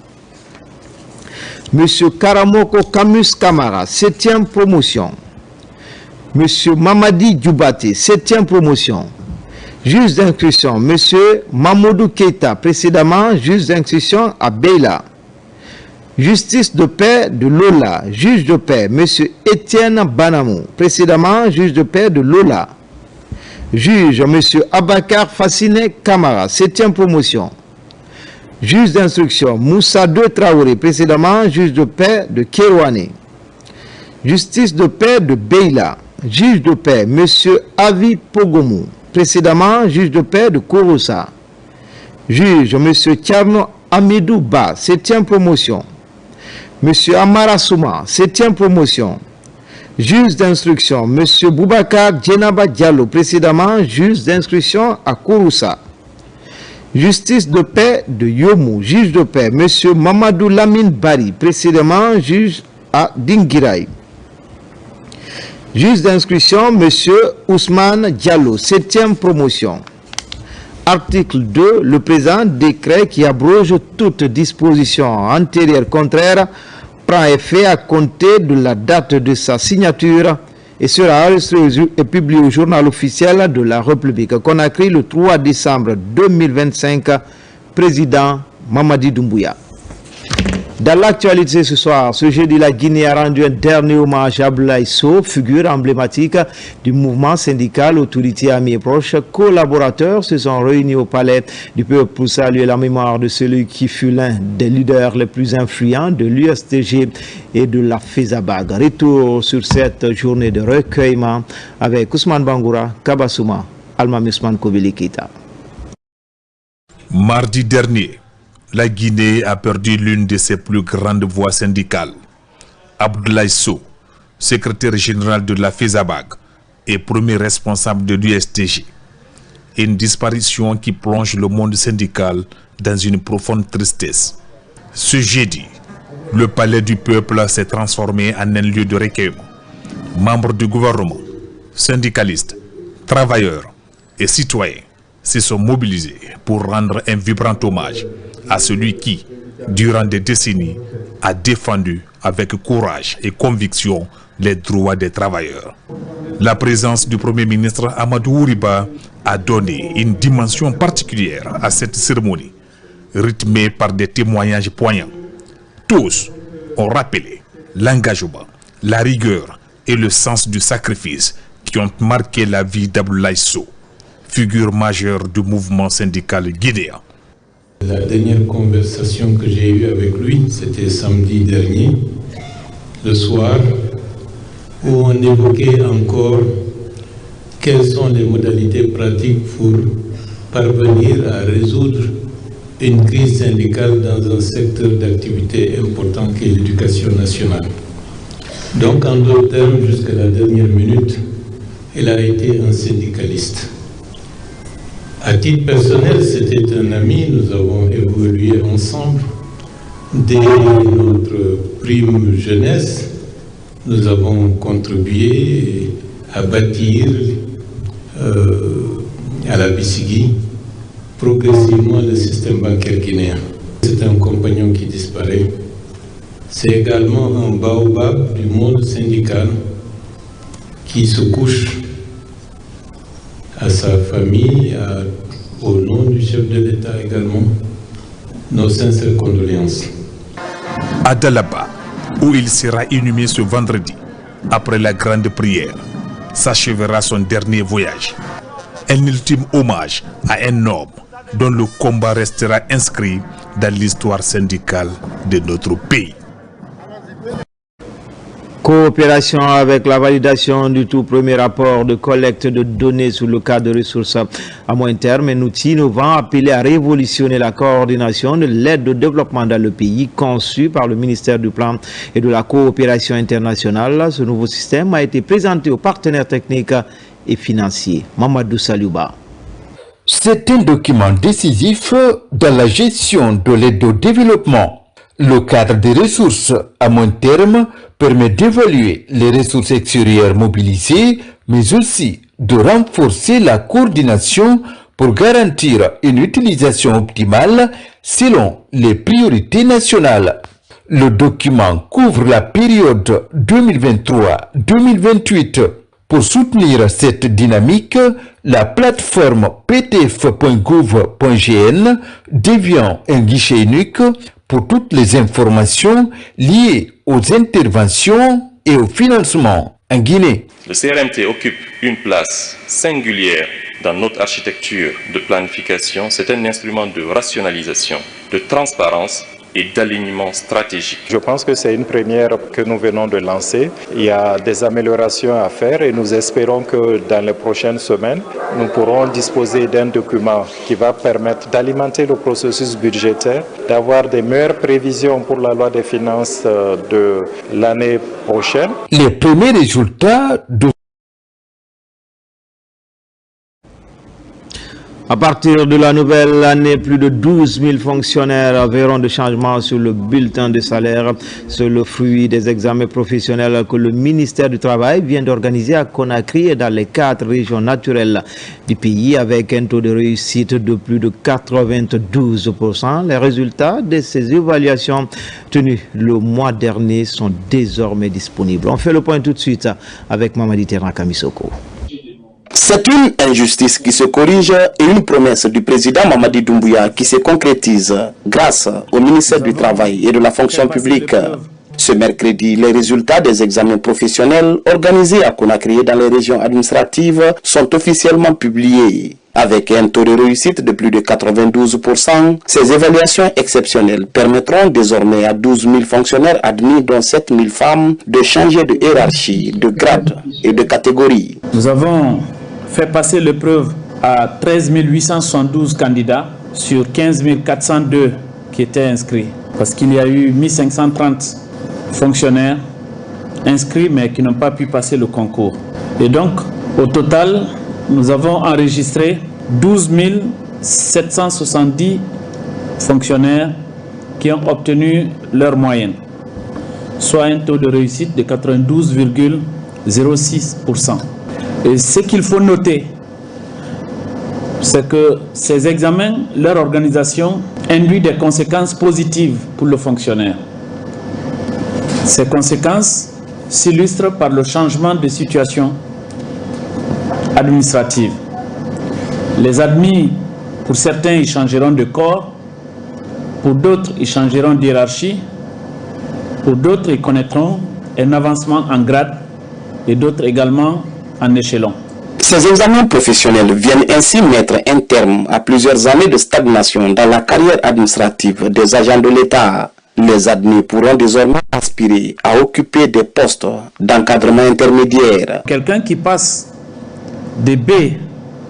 M. Karamoko Kamus Kamara, 7e promotion. M. Mamadi Djoubaté, 7e promotion. Juge d'instruction, M. Mamoudou Keita, précédemment juge d'instruction à Beila. Justice de paix de Lola, juge de paix, M. Étienne Banamou, précédemment juge de paix de Lola. Juge, M. Abakar Fassine Kamara, 7e promotion. Juge d'instruction, Moussa de Traoré, précédemment juge de paix de Kérouane. Justice de paix de Beila, juge de paix, M. Avi Pogomou, précédemment juge de paix de Kouroussa. Juge, M. Tcherno Amidou Ba, 7e promotion. M. Amara Souma, 7e promotion. Juge d'instruction, M. Boubacar Djenaba Diallo, précédemment juge d'instruction à Kouroussa. Justice de paix de Yomou, juge de paix, M. Mamadou Lamine Bari, précédemment juge à Dinguiraï. Juge d'instruction, M. Ousmane Diallo, 7e promotion. Article 2. Le présent décret qui abroge toute disposition antérieure contraire prend effet à compter de la date de sa signature et sera enregistré et publié au journal officiel de la République. Conakry le 3 décembre 2025. Président Mamadi Doumbouya. Dans l'actualité ce soir, ce jeudi, la Guinée a rendu un dernier hommage à Abdoulaye Sow, figure emblématique du mouvement syndical. Autorités, amis et proches collaborateurs se sont réunis au palais du peuple pour saluer la mémoire de celui qui fut l'un des leaders les plus influents de l'USTG et de la FESABAG. Retour sur cette journée de recueillement avec Ousmane Bangoura, Kabasouma, Almami Ousmane Kobili Keita. Mardi dernier, la Guinée a perdu l'une de ses plus grandes voix syndicales. Abdoulaye Sow, secrétaire général de la FESABAG et premier responsable de l'USTG. Une disparition qui plonge le monde syndical dans une profonde tristesse. Ce jeudi, le palais du peuple s'est transformé en un lieu de recueillement. Membres du gouvernement, syndicalistes, travailleurs et citoyens se sont mobilisés pour rendre un vibrant hommage à celui qui, durant des décennies, a défendu avec courage et conviction les droits des travailleurs. La présence du Premier ministre Amadou Ouriba a donné une dimension particulière à cette cérémonie, rythmé par des témoignages poignants. Tous ont rappelé l'engagement, la rigueur et le sens du sacrifice qui ont marqué la vie d'Abdoulaye Sow, figure majeure du mouvement syndical guinéen. La dernière conversation que j'ai eue avec lui, c'était samedi dernier, le soir, où on évoquait encore quelles sont les modalités pratiques pour parvenir à résoudre une crise syndicale dans un secteur d'activité important qu'est l'éducation nationale. Donc, en d'autres termes, jusqu'à la dernière minute, il a été un syndicaliste. À titre personnel, c'était un ami, nous avons évolué ensemble. Dès notre prime jeunesse, nous avons contribué à bâtir à la Bissigui progressivement le système bancaire guinéen. C'est un compagnon qui disparaît. C'est également un baobab du monde syndical qui se couche à sa famille, au nom du chef de l'État également, nos sincères condoléances. À Dalaba, où il sera inhumé ce vendredi, après la grande prière, s'achèvera son dernier voyage. Un ultime hommage à un homme dont le combat restera inscrit dans l'histoire syndicale de notre pays. Coopération avec la validation du tout premier rapport de collecte de données sur le cadre de ressources à moyen terme, un outil innovant appelé à révolutionner la coordination de l'aide au développement dans le pays, conçu par le ministère du Plan et de la Coopération internationale. Ce nouveau système a été présenté aux partenaires techniques et financiers. Mamadou Saliouba. C'est un document décisif dans la gestion de l'aide au développement. Le cadre des ressources à moyen terme permet d'évaluer les ressources extérieures mobilisées, mais aussi de renforcer la coordination pour garantir une utilisation optimale selon les priorités nationales. Le document couvre la période 2023-2028. Pour soutenir cette dynamique, la plateforme ptf.gouv.gn devient un guichet unique pour toutes les informations liées aux interventions et au financement en Guinée. Le CRMT occupe une place singulière dans notre architecture de planification. C'est un instrument de rationalisation, de transparence et d'alignement stratégique. Je pense que c'est une première que nous venons de lancer. Il y a des améliorations à faire et nous espérons que dans les prochaines semaines, nous pourrons disposer d'un document qui va permettre d'alimenter le processus budgétaire, d'avoir des meilleures prévisions pour la loi des finances de l'année prochaine. Les premiers résultats de À partir de la nouvelle année, plus de 12 000 fonctionnaires verront des changements sur le bulletin de salaire. C'est le fruit des examens professionnels que le ministère du Travail vient d'organiser à Conakry et dans les 4 régions naturelles du pays avec un taux de réussite de plus de 92%. Les résultats de ces évaluations tenues le mois dernier sont désormais disponibles. On fait le point tout de suite avec Mamadi Terran Kamisoko. C'est une injustice qui se corrige et une promesse du président Mamadi Doumbouya qui se concrétise grâce au ministère du Travail et de la fonction publique. Ce mercredi, les résultats des examens professionnels organisés à Conakry et dans les régions administratives sont officiellement publiés. Avec un taux de réussite de plus de 92%, ces évaluations exceptionnelles permettront désormais à 12 000 fonctionnaires admis, dont 7 000 femmes, de changer de hiérarchie, de grade et de catégorie. Nous avons fait passer l'épreuve à 13 872 candidats sur 15 402 qui étaient inscrits. Parce qu'il y a eu 1530 fonctionnaires inscrits mais qui n'ont pas pu passer le concours. Et donc, au total, nous avons enregistré 12 770 fonctionnaires qui ont obtenu leur moyenne, soit un taux de réussite de 92,06%. Et ce qu'il faut noter, c'est que ces examens, leur organisation induit des conséquences positives pour le fonctionnaire. Ces conséquences s'illustrent par le changement de situation administrative. Les admis, pour certains, ils changeront de corps, Pour d'autres, ils changeront d'hiérarchie. Pour d'autres, ils connaîtront un avancement en grade et d'autres également en échelon. Ces examens professionnels viennent ainsi mettre un terme à plusieurs années de stagnation dans la carrière administrative des agents de l'État. Les admis pourront désormais aspirer à occuper des postes d'encadrement intermédiaire. Quelqu'un qui passe de B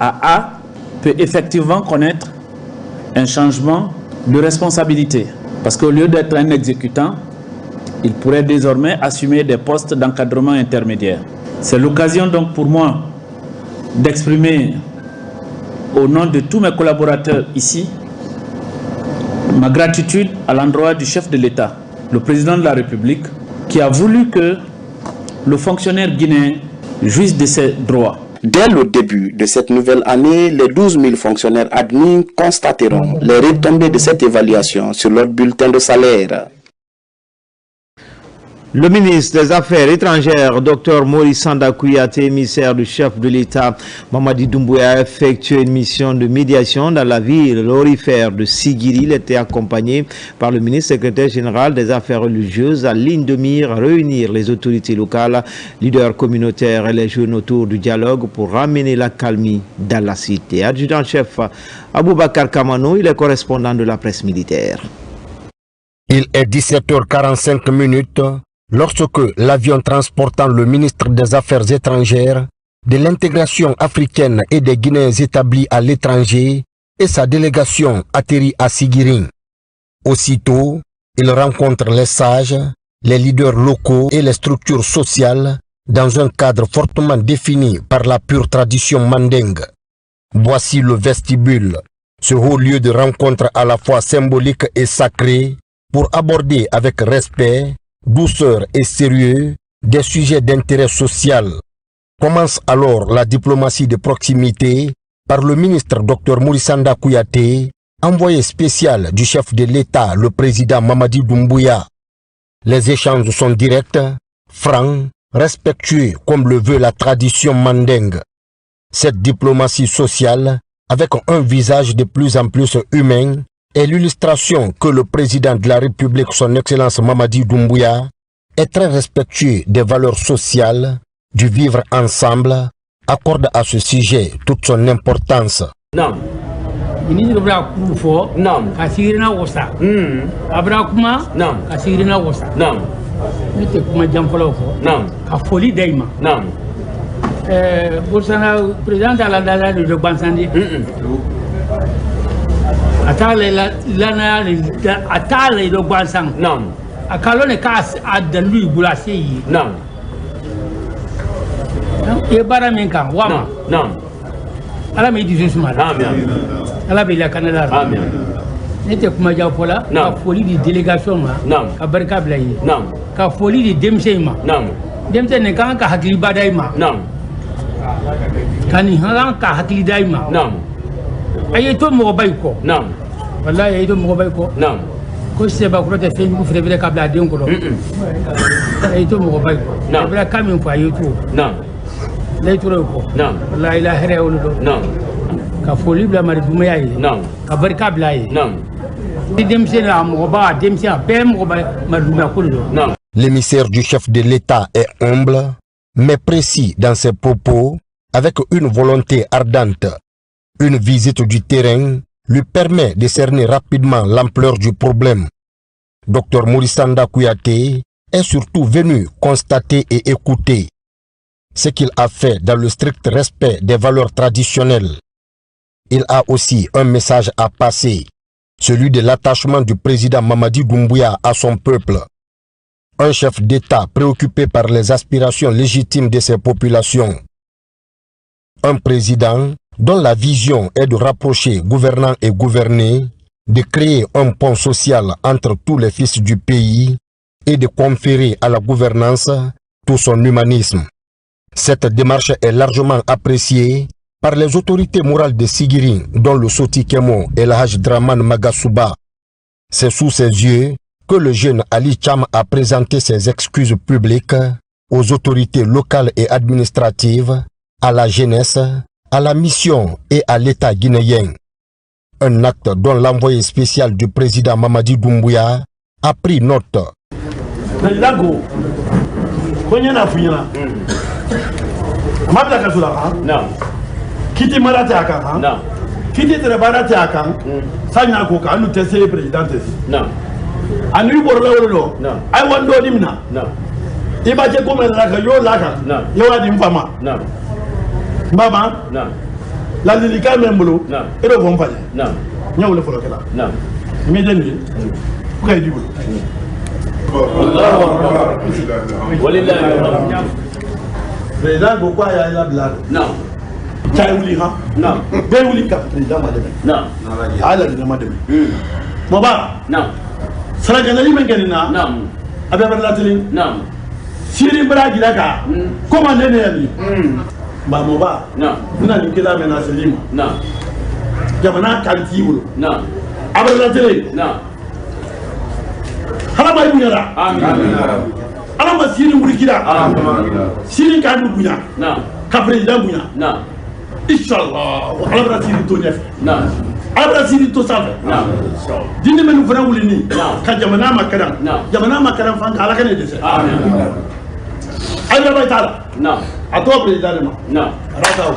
à A peut effectivement connaître un changement de responsabilité. Parce qu'au lieu d'être un exécutant, il pourrait désormais assumer des postes d'encadrement intermédiaire. C'est l'occasion donc pour moi d'exprimer au nom de tous mes collaborateurs ici ma gratitude à l'endroit du chef de l'État, le président de la République, qui a voulu que le fonctionnaire guinéen jouisse de ses droits. Dès le début de cette nouvelle année, les 12 000 fonctionnaires admis constateront les retombées de cette évaluation sur leur bulletin de salaire. Le ministre des Affaires étrangères, Dr Maurice Sanda Kouyaté, émissaire du chef de l'État, Mamadi Doumbouya, a effectué une mission de médiation dans la ville orifère de Sigiri. Il était accompagné par le ministre secrétaire général des Affaires religieuses à ligne de mire à réunir les autorités locales, leaders communautaires et les jeunes autour du dialogue pour ramener la calmie dans la cité. Adjudant-chef Aboubakar Kamano, il est correspondant de la presse militaire. Il est 17h45 lorsque l'avion transportant le ministre des Affaires étrangères, de l'intégration africaine et des Guinéens établis à l'étranger et sa délégation atterrit à Sigiri. Aussitôt, il rencontre les sages, les leaders locaux et les structures sociales dans un cadre fortement défini par la pure tradition mandingue. Voici le vestibule, ce haut lieu de rencontre à la fois symbolique et sacré pour aborder avec respect, douceur et sérieux des sujets d'intérêt social. Commence alors la diplomatie de proximité par le ministre Dr Maurice Sanda Kouyaté, envoyé spécial du chef de l'État, le président Mamadi Doumbouya. Les échanges sont directs, francs, respectueux comme le veut la tradition mandingue. Cette diplomatie sociale, avec un visage de plus en plus humain, est l'illustration que le président de la République, son Excellence Mamadi Doumbouya, est très respectueux des valeurs sociales, du vivre ensemble, accorde à ce sujet toute son importance. Non. Atale do gwansang non akalone ka adalu bulase yi non e bara men kan wa non ala me di jusma amen ala be la canada amen nete kuma ja fola ka foli di délégation ma non ka barka bla yi non ka foli di demse ma non demse ne kan ka hakili badai ma non kani han ka hakili dai ma non ayeto mo bay ko non wallahi ayeto mo bay ko non ko se ba ko te fe mi fere bele kabla den ko ayeto mo bay ko non bra kamin fa ayeto non lay turo ko non la ilaha illa allah non ka foli bla mari duma yayi non ka barka bla yi non dem se na mo ba dem se be mo ba maduma ko non. L'émissaire du chef de l'État est humble mais précis dans ses propos avec une volonté ardente. Une visite du terrain lui permet de cerner rapidement l'ampleur du problème. Dr Maurice Sanda Kouyaté est surtout venu constater et écouter ce qu'il a fait dans le strict respect des valeurs traditionnelles. Il a aussi un message à passer, celui de l'attachement du président Mamadi Doumbouya à son peuple. Un chef d'État préoccupé par les aspirations légitimes de ses populations. Un président dont la vision est de rapprocher gouvernants et gouvernés, de créer un pont social entre tous les fils du pays et de conférer à la gouvernance tout son humanisme. Cette démarche est largement appréciée par les autorités morales de Sigiri, dont le Soti Kemo et le Haj Draman Magasuba. C'est sous ses yeux que le jeune Ali Cham a présenté ses excuses publiques aux autorités locales et administratives, à la jeunesse, à la mission et à l'État guinéen. Un acte dont l'envoyé spécial du président Mamadi Doumbouya a pris note. Kiti marate akan ha kiti tere barate akan sanya ko ka anu tese president anu borla wolo ay wando dimna iba je ko men laka yo laka yo wadi mfama baba la lilika membulu ero bon faje nyawle folo kala mi deni ko kay dibulu Allahu akbar walillahi président ko kwa ya ila blad cay wuli ha na be wuli ka président ma deme na ala ni ma deme mo ba na sala gana yi men na abe bar latini na siri braji daga ko ma ne ne ba mo ba na ni kila men aslima na jamana kan tibulo na abar latini na hala mai bunyara amin ala ma siri murikira amin siri kan bunya na ka président bunya na Inch'Allah, ala siri to nyef na ala siri to safa na dindi men fana wulini ka jamana makaram fan ala kan dese amin ala bay taala na ato président na rata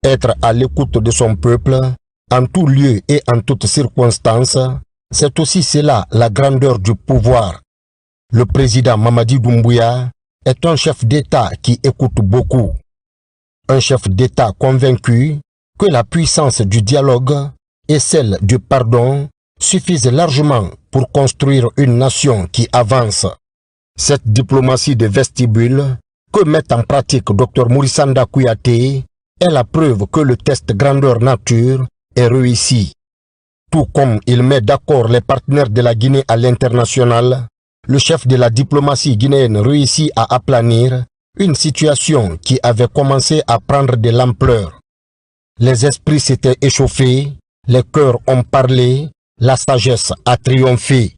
Être à l'écoute de son peuple en tout lieu et en toutes circonstances, c'est aussi cela la grandeur du pouvoir. Le président Mamadi Doumbouya est un chef d'État qui écoute beaucoup. Un chef d'État convaincu que la puissance du dialogue et celle du pardon suffisent largement pour construire une nation qui avance. Cette diplomatie de vestibule que met en pratique Dr Mourisanda Kouyaté est la preuve que le test grandeur nature est réussi. Tout comme il met d'accord les partenaires de la Guinée à l'international, le chef de la diplomatie guinéenne réussit à aplanir une situation qui avait commencé à prendre de l'ampleur. Les esprits s'étaient échauffés, les cœurs ont parlé, la sagesse a triomphé.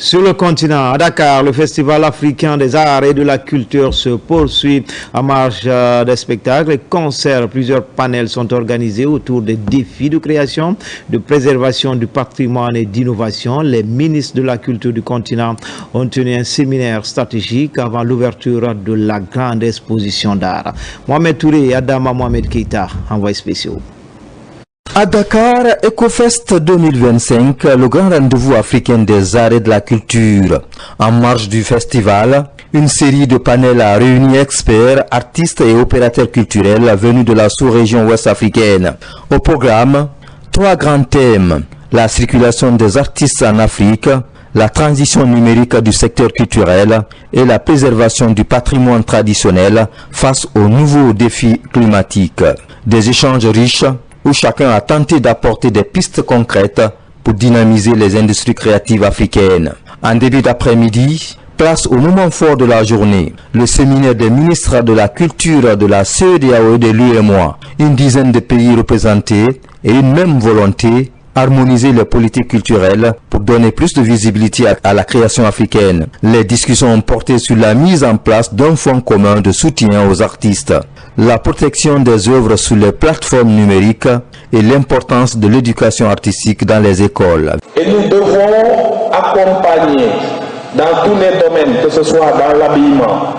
Sur le continent, à Dakar, le Festival africain des arts et de la culture se poursuit en marge des spectacles et concerts. Plusieurs panels sont organisés autour des défis de création, de préservation du patrimoine et d'innovation. Les ministres de la culture du continent ont tenu un séminaire stratégique avant l'ouverture de la grande exposition d'art. Mohamed Touré et Adama Mohamed Keita, envoyés spéciaux. À Dakar, EcoFest 2025, le grand rendez-vous africain des arts et de la culture. En marge du festival, une série de panels a réuni experts, artistes et opérateurs culturels venus de la sous-région ouest-africaine. Au programme, 3 grands thèmes: la circulation des artistes en Afrique, la transition numérique du secteur culturel et la préservation du patrimoine traditionnel face aux nouveaux défis climatiques. Des échanges riches où chacun a tenté d'apporter des pistes concrètes pour dynamiser les industries créatives africaines. En début d'après-midi, place au moment fort de la journée, le séminaire des ministres de la culture de la CEDEAO et de l'UEMOA. Une dizaine de pays représentés et une même volonté: harmoniser les politiques culturelles pour donner plus de visibilité à la création africaine. Les discussions ont porté sur la mise en place d'un fonds commun de soutien aux artistes, la protection des œuvres sur les plateformes numériques et l'importance de l'éducation artistique dans les écoles. Et nous devons accompagner dans tous les domaines, que ce soit dans l'habillement,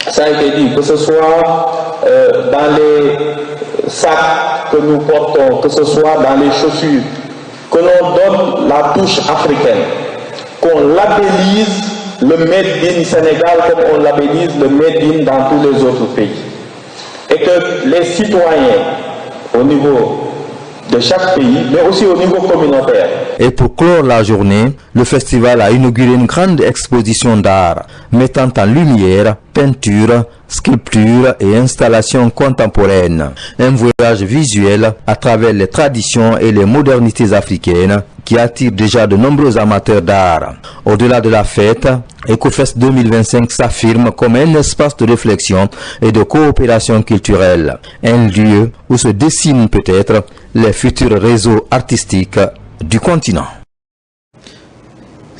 ça a été dit, que ce soit dans les sacs que nous portons, que ce soit dans les chaussures, que l'on donne la touche africaine, qu'on labellise le Made in Sénégal comme on labellise le Made in dans tous les autres pays. Et que les citoyens, au niveau de chaque pays, mais aussi au niveau communautaire. Et pour clore la journée, le festival a inauguré une grande exposition d'art, mettant en lumière peinture, sculpture et installations contemporaines. Un voyage visuel à travers les traditions et les modernités africaines qui attire déjà de nombreux amateurs d'art. Au-delà de la fête, EcoFest 2025 s'affirme comme un espace de réflexion et de coopération culturelle, un lieu où se dessinent peut-être les futurs réseaux artistiques du continent.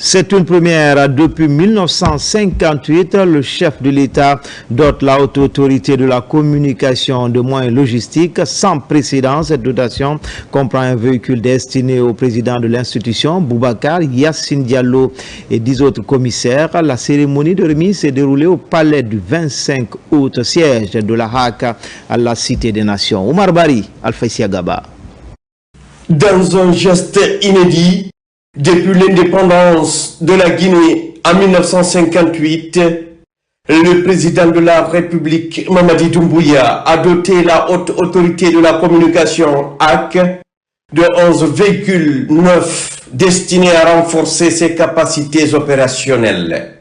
C'est une première. Depuis 1958, le chef de l'État dote la haute autorité de la communication de moyens logistiques sans précédent. Cette dotation comprend un véhicule destiné au président de l'institution, Boubacar Yassine Diallo, et 10 autres commissaires. La cérémonie de remise s'est déroulée au palais du 25 août, siège de la HAC à la Cité des Nations. Oumar Bari, Alfaïsia Gaba. Dans un geste inédit, depuis l'indépendance de la Guinée en 1958, le président de la République, Mamadi Doumbouya, a doté la haute autorité de la communication HAC de 11 véhicules neufs destinés à renforcer ses capacités opérationnelles.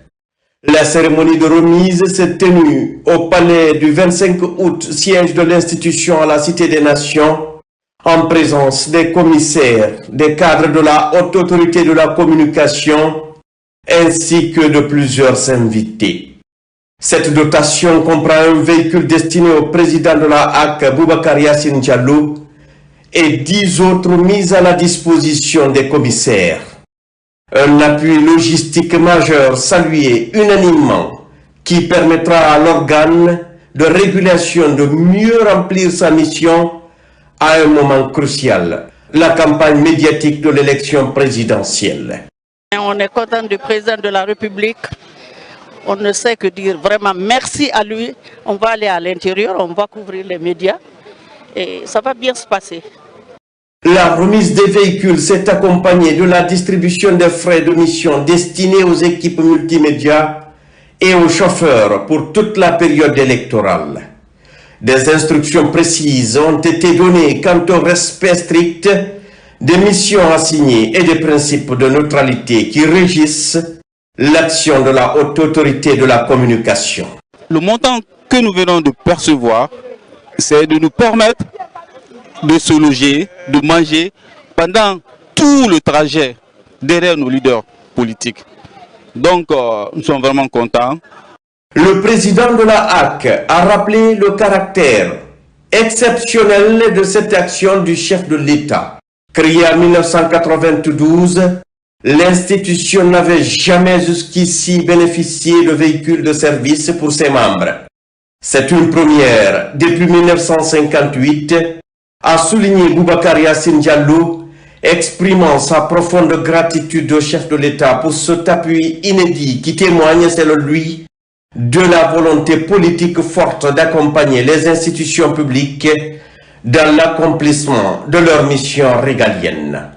La cérémonie de remise s'est tenue au palais du 25 août, siège de l'institution à la Cité des Nations, en présence des commissaires, des cadres de la haute autorité de la communication, ainsi que de plusieurs invités. Cette dotation comprend un véhicule destiné au président de la HAC, Boubacar Yassine Diallo, et 10 autres mis à la disposition des commissaires. Un appui logistique majeur salué unanimement qui permettra à l'organe de régulation de mieux remplir sa mission à un moment crucial, la campagne médiatique de l'élection présidentielle. On est content du président de la République. On ne sait que dire vraiment merci à lui. On va aller à l'intérieur, on va couvrir les médias et ça va bien se passer. La remise des véhicules s'est accompagnée de la distribution des frais de mission destinés aux équipes multimédia et aux chauffeurs pour toute la période électorale. Des instructions précises ont été données quant au respect strict des missions assignées et des principes de neutralité qui régissent l'action de la haute autorité de la communication. Le montant que nous venons de percevoir, c'est de nous permettre de se loger, de manger pendant tout le trajet derrière nos leaders politiques. Donc, nous sommes vraiment contents. Le président de la HAC a rappelé le caractère exceptionnel de cette action du chef de l'État. Créée en 1992, l'institution n'avait jamais jusqu'ici bénéficié de véhicules de service pour ses membres. C'est une première depuis 1958, a souligné Boubacar Yassine Diallo, exprimant sa profonde gratitude au chef de l'État pour cet appui inédit qui témoigne, selon lui, de la volonté politique forte d'accompagner les institutions publiques dans l'accomplissement de leur mission régalienne.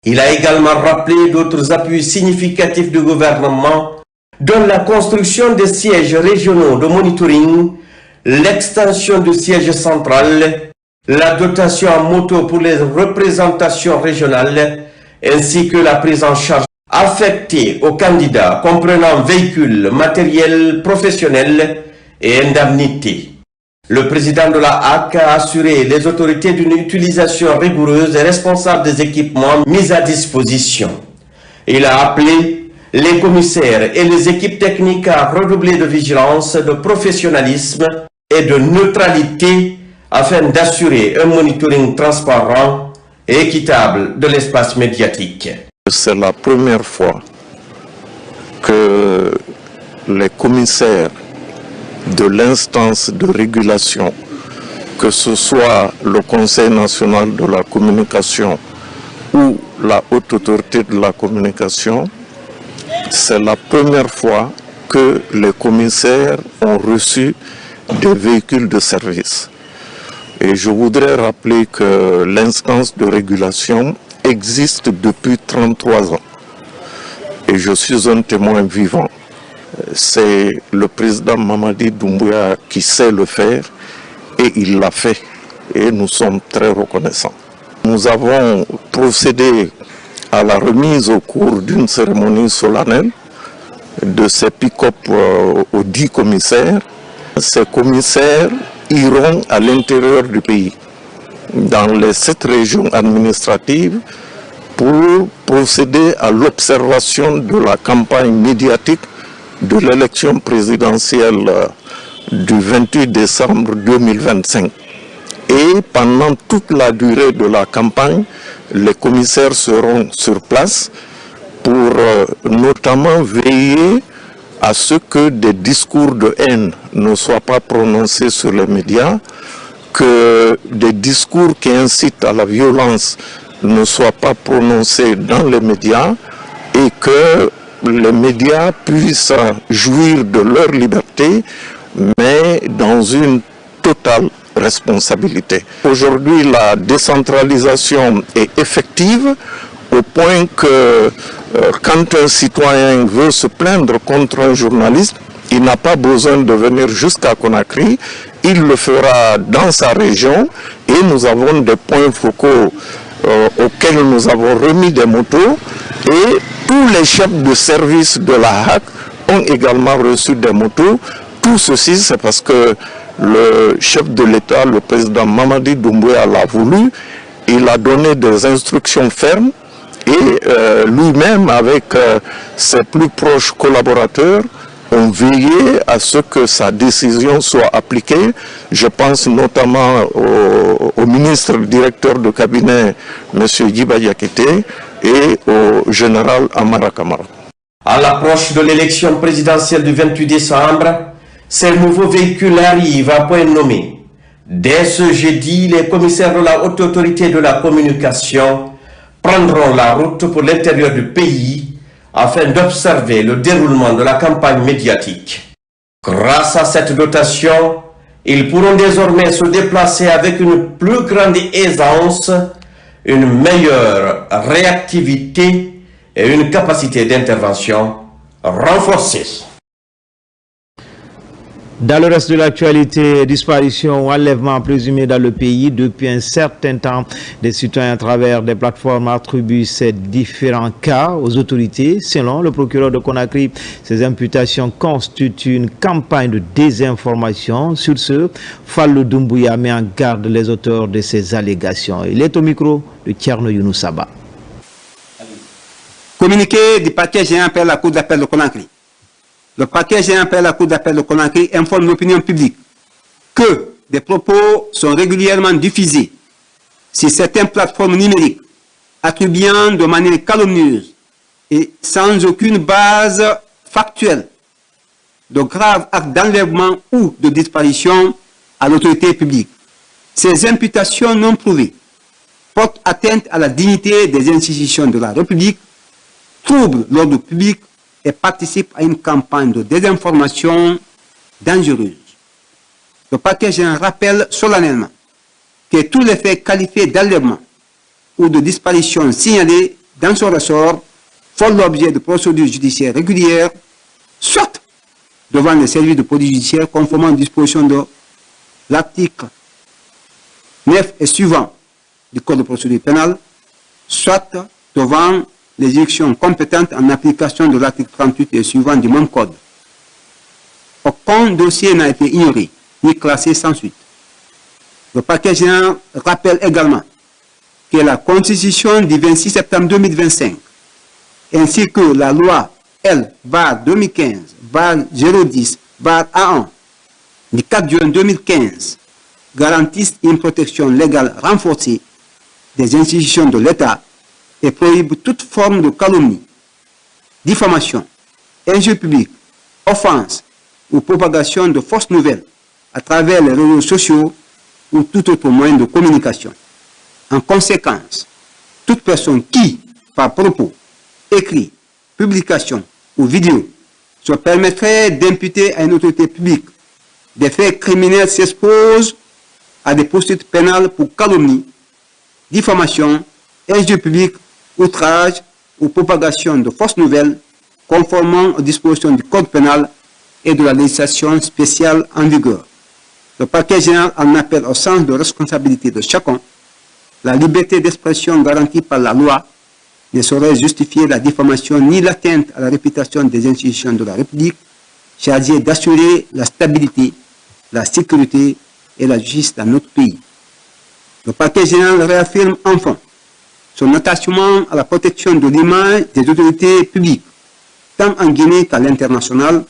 Il a également rappelé d'autres appuis significatifs du gouvernement, dont la construction des sièges régionaux de monitoring, l'extension du siège central, la dotation en moto pour les représentations régionales, ainsi que la prise en charge affectée aux candidats comprenant véhicules, matériel professionnel et indemnités. Le président de la HAC a assuré les autorités d'une utilisation rigoureuse et responsable des équipements mis à disposition. Il a appelé les commissaires et les équipes techniques à redoubler de vigilance, de professionnalisme et de neutralité afin d'assurer un monitoring transparent et équitable de l'espace médiatique. C'est la première fois que les commissaires de l'instance de régulation, que ce soit le Conseil national de la communication ou la haute autorité de la communication, c'est la première fois que les commissaires ont reçu des véhicules de service. Et je voudrais rappeler que l'instance de régulation existe depuis 33 ans. Et je suis un témoin vivant. C'est le président Mamadi Doumbouya qui sait le faire et il l'a fait. Et nous sommes très reconnaissants. Nous avons procédé à la remise au cours d'une cérémonie solennelle de ces pick-up aux 10 commissaires. Ces commissaires iront à l'intérieur du pays, dans les 7 régions administratives, pour procéder à l'observation de la campagne médiatique de l'élection présidentielle du 28 décembre 2025. Et pendant toute la durée de la campagne, les commissaires seront sur place pour notamment veiller à ce que des discours de haine ne soient pas prononcés sur les médias, que des discours qui incitent à la violence ne soient pas prononcés dans les médias et que les médias puissent jouir de leur liberté, mais dans une totale responsabilité. Aujourd'hui, la décentralisation est effective au point que quand un citoyen veut se plaindre contre un journaliste, il n'a pas besoin de venir jusqu'à Conakry, il le fera dans sa région et nous avons des points focaux auxquels nous avons remis des motos et tous les chefs de service de la HAC ont également reçu des motos. Tout ceci, c'est parce que le chef de l'État, le président Mamadi Doumbouya l'a voulu, il a donné des instructions fermes et lui-même avec ses plus proches collaborateurs ont veillé à ce que sa décision soit appliquée. Je pense notamment au ministre directeur de cabinet, M. Djiba Diakité, et au général Amara Kamara. À l'approche de l'élection présidentielle du 28 décembre, ces nouveaux véhicules arrivent à point nommé. Dès ce jeudi, les commissaires de la Haute Autorité de la Communication prendront la route pour l'intérieur du pays afin d'observer le déroulement de la campagne médiatique. Grâce à cette dotation, ils pourront désormais se déplacer avec une plus grande aisance, une meilleure réactivité et une capacité d'intervention renforcée. Dans le reste de l'actualité, disparition ou enlèvement présumé dans le pays depuis un certain temps, des citoyens à travers des plateformes attribuent ces différents cas aux autorités. Selon le procureur de Conakry, ces imputations constituent une campagne de désinformation. Sur ce, Fallou Doumbouya met en garde les auteurs de ces allégations. Il est au micro de Tierno Younoussaba. Communiqué du parquet général appelle la Cour d'appel de Conakry. Le parquet général appelle la Cour d'appel de Conakry informe l'opinion publique que des propos sont régulièrement diffusés sur certaines plateformes numériques attribuant de manière calomnieuse et sans aucune base factuelle de graves actes d'enlèvement ou de disparition à l'autorité publique. Ces imputations non prouvées portent atteinte à la dignité des institutions de la République, troublent l'ordre public et participe à une campagne de désinformation dangereuse. Le parquet général rappelle solennellement que tous les faits qualifiés d'enlèvement ou de disparition signalés dans son ressort font l'objet de procédures judiciaires régulières, soit devant les services de police judiciaire conformément aux dispositions de l'article 9 et suivant du Code de procédure pénale, soit devant les juridictions compétentes en application de l'article 38 et suivant du même code. Aucun dossier n'a été ignoré ni classé sans suite. Le parquet général rappelle également que la Constitution du 26 septembre 2025 ainsi que la loi L/2015/010/A1 du 4 juin 2015 garantissent une protection légale renforcée des institutions de l'État et prohibe toute forme de calomnie, diffamation, injure publique, offense ou propagation de fausses nouvelles à travers les réseaux sociaux ou tout autre moyen de communication. En conséquence, toute personne qui, par propos, écrit, publication ou vidéo, se permettrait d'imputer à une autorité publique des faits criminels s'expose à des poursuites pénales pour calomnie, diffamation, injure publique, outrage ou propagation de fausses nouvelles conformément aux dispositions du Code pénal et de la législation spéciale en vigueur. Le parquet général en appelle au sens de responsabilité de chacun. La liberté d'expression garantie par la loi ne saurait justifier la diffamation ni l'atteinte à la réputation des institutions de la République chargées d'assurer la stabilité, la sécurité et la justice dans notre pays. Le parquet général réaffirme enfin son attachement à la protection de l'image des autorités publiques, tant en Guinée qu'à l'international,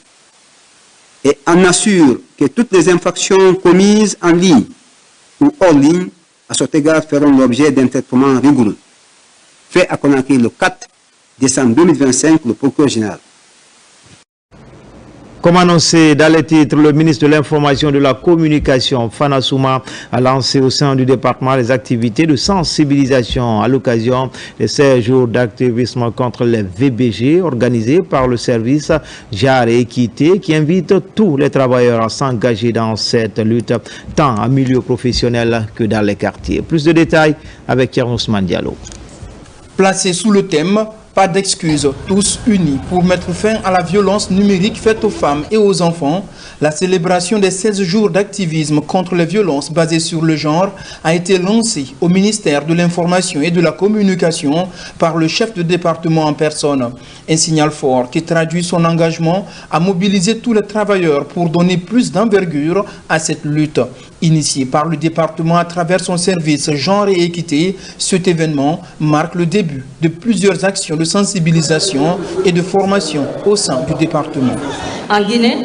et en assure que toutes les infractions commises en ligne ou hors ligne, à cet égard, feront l'objet d'un traitement rigoureux. Fait à Conakry le 4 décembre 2025, le procureur général. Comme annoncé dans les titres, le ministre de l'Information et de la Communication, Fana Souma, a lancé au sein du département les activités de sensibilisation à l'occasion des 16 jours d'activisme contre les VBG organisés par le service Genre et Équité qui invite tous les travailleurs à s'engager dans cette lutte tant en milieu professionnel que dans les quartiers. Plus de détails avec Thierry Ousmane Diallo. Placé sous le thème « Pas d'excuses, tous unis pour mettre fin à la violence numérique faite aux femmes et aux enfants », la célébration des 16 jours d'activisme contre les violences basées sur le genre a été lancée au ministère de l'Information et de la Communication par le chef de département en personne. Un signal fort qui traduit son engagement à mobiliser tous les travailleurs pour donner plus d'envergure à cette lutte. Initié par le département à travers son service Genre et Équité, cet événement marque le début de plusieurs actions de sensibilisation et de formation au sein du département. En Guinée,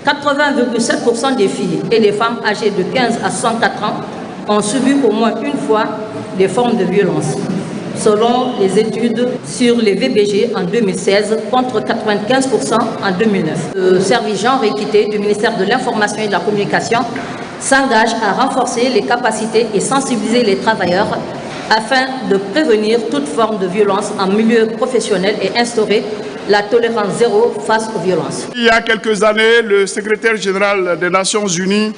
80,7% des filles et des femmes âgées de 15 à 104 ans ont subi au moins une fois des formes de violence, selon les études sur les VBG en 2016 contre 95% en 2009. Le service Genre et Équité du ministère de l'Information et de la Communication s'engage à renforcer les capacités et sensibiliser les travailleurs afin de prévenir toute forme de violence en milieu professionnel et instaurer la tolérance zéro face aux violences. Il y a quelques années, le secrétaire général des Nations Unies,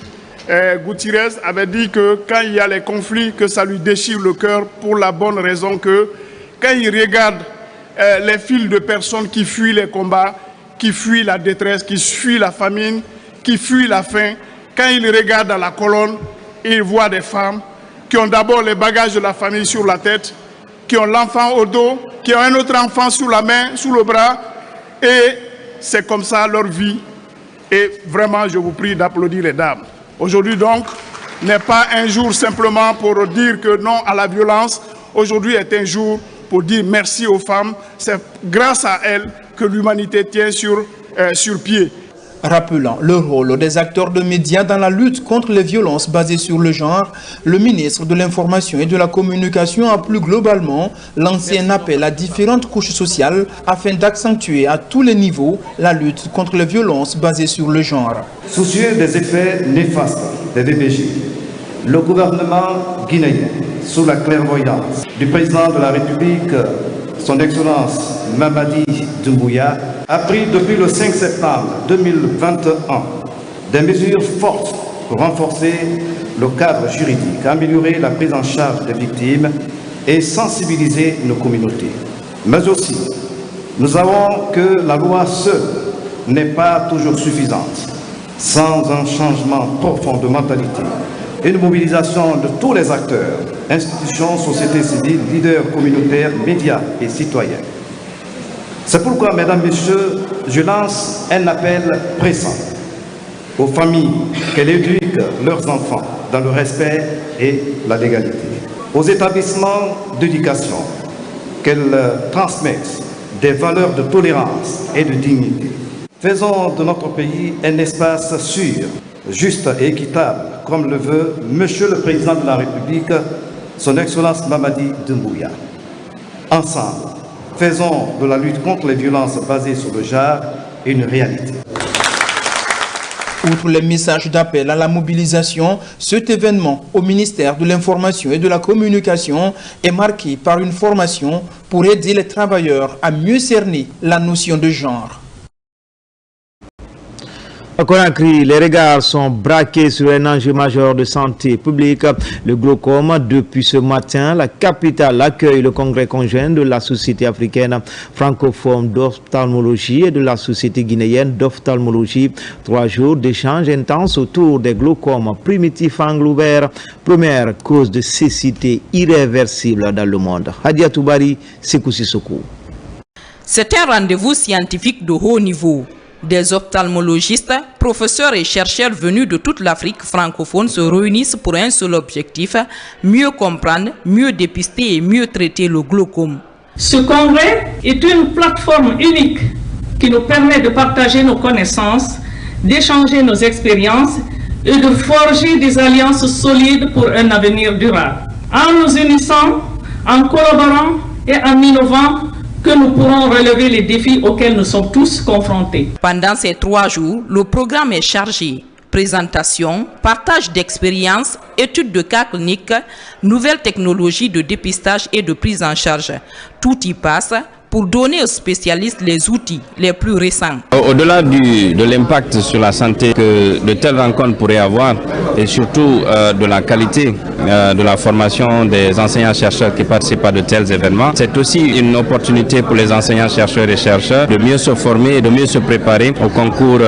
Guterres, avait dit que quand il y a les conflits, que ça lui déchire le cœur pour la bonne raison que quand il regarde les files de personnes qui fuient les combats, qui fuient la détresse, qui fuient la famine, qui fuient la faim, quand il regarde dans la colonne, il voit des femmes qui ont d'abord les bagages de la famille sur la tête, qui ont l'enfant au dos, qui ont un autre enfant sous la main, sous le bras, et c'est comme ça leur vie. Et vraiment, je vous prie d'applaudir les dames. Aujourd'hui donc, n'est pas un jour simplement pour dire que non à la violence. Aujourd'hui est un jour pour dire merci aux femmes. C'est grâce à elles que l'humanité tient sur pied. Rappelant le rôle des acteurs de médias dans la lutte contre les violences basées sur le genre, le ministre de l'Information et de la Communication a plus globalement lancé un appel à différentes couches sociales afin d'accentuer à tous les niveaux la lutte contre les violences basées sur le genre. Soucieux des effets néfastes des VBG, le gouvernement guinéen, sous la clairvoyance du président de la République, son Excellence Mamadi Doumbouya, a pris depuis le 5 septembre 2021 des mesures fortes pour renforcer le cadre juridique, améliorer la prise en charge des victimes et sensibiliser nos communautés. Mais aussi, nous savons que la loi seule n'est pas toujours suffisante. Sans un changement profond de mentalité, une mobilisation de tous les acteurs, institutions, sociétés civiles, leaders communautaires, médias et citoyens. C'est pourquoi, mesdames, messieurs, je lance un appel pressant aux familles qu'elles éduquent leurs enfants dans le respect et la légalité, aux établissements d'éducation qu'elles transmettent des valeurs de tolérance et de dignité. Faisons de notre pays un espace sûr, juste et équitable, comme le veut Monsieur le Président de la République, son Excellence Mamadi Doumbouya. Ensemble, faisons de la lutte contre les violences basées sur le genre une réalité. Outre les messages d'appel à la mobilisation, cet événement au ministère de l'Information et de la Communication est marqué par une formation pour aider les travailleurs à mieux cerner la notion de genre. À Conakry, les regards sont braqués sur un enjeu majeur de santé publique, le glaucome. Depuis ce matin, la capitale accueille le congrès conjoint de la Société africaine francophone d'ophtalmologie et de la Société guinéenne d'ophtalmologie. 3 jours d'échanges intenses autour des glaucomes primitifs angle ouvert, première cause de cécité irréversible dans le monde. Hadia Toubari, Sekou Sissoko. C'est un rendez-vous scientifique de haut niveau. Des ophtalmologistes, professeurs et chercheurs venus de toute l'Afrique francophone se réunissent pour un seul objectif, mieux comprendre, mieux dépister et mieux traiter le glaucome. Ce congrès est une plateforme unique qui nous permet de partager nos connaissances, d'échanger nos expériences et de forger des alliances solides pour un avenir durable. En nous unissant, en collaborant et en innovant, que nous pourrons relever les défis auxquels nous sommes tous confrontés. Pendant ces 3 jours, le programme est chargé. Présentation, partage d'expériences, études de cas cliniques, nouvelles technologies de dépistage et de prise en charge. Tout y passe pour donner aux spécialistes les outils les plus récents. Au-delà de l'impact sur la santé que de telles rencontres pourraient avoir, et surtout de la qualité de la formation des enseignants-chercheurs qui participent à de tels événements, c'est aussi une opportunité pour les enseignants-chercheurs et chercheurs de mieux se former et de mieux se préparer au concours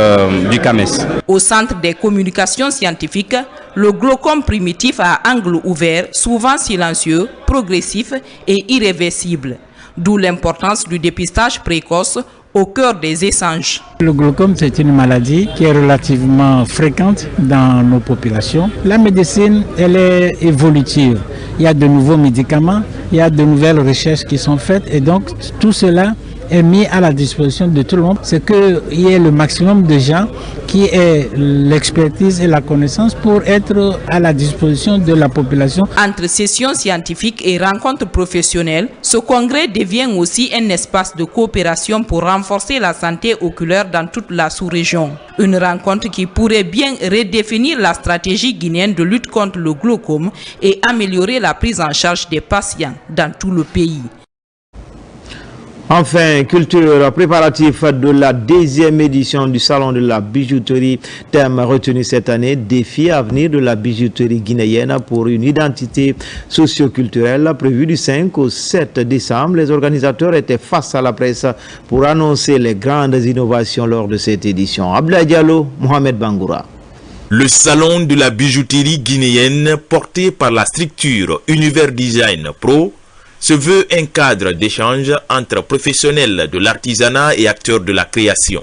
du CAMES. Au centre des communications scientifiques, le glaucome primitif à angle ouvert, souvent silencieux, progressif et irréversible. D'où l'importance du dépistage précoce au cœur des échanges. Le glaucome, c'est une maladie qui est relativement fréquente dans nos populations. La médecine, elle est évolutive. Il y a de nouveaux médicaments, il y a de nouvelles recherches qui sont faites et donc tout cela est mis à la disposition de tout le monde. C'est qu'il y ait le maximum de gens qui aient l'expertise et la connaissance pour être à la disposition de la population. Entre sessions scientifiques et rencontres professionnelles, ce congrès devient aussi un espace de coopération pour renforcer la santé oculaire dans toute la sous-région. Une rencontre qui pourrait bien redéfinir la stratégie guinéenne de lutte contre le glaucome et améliorer la prise en charge des patients dans tout le pays. Enfin, culture, préparatif de la 10e édition du Salon de la bijouterie. Thème retenu cette année, défi à venir de la bijouterie guinéenne pour une identité socio-culturelle. Prévu du 5 au 7 décembre, les organisateurs étaient face à la presse pour annoncer les grandes innovations lors de cette édition. Abdoulaye Diallo, Mohamed Bangoura. Le Salon de la bijouterie guinéenne, porté par la structure Univers Design Pro, se veut un cadre d'échange entre professionnels de l'artisanat et acteurs de la création.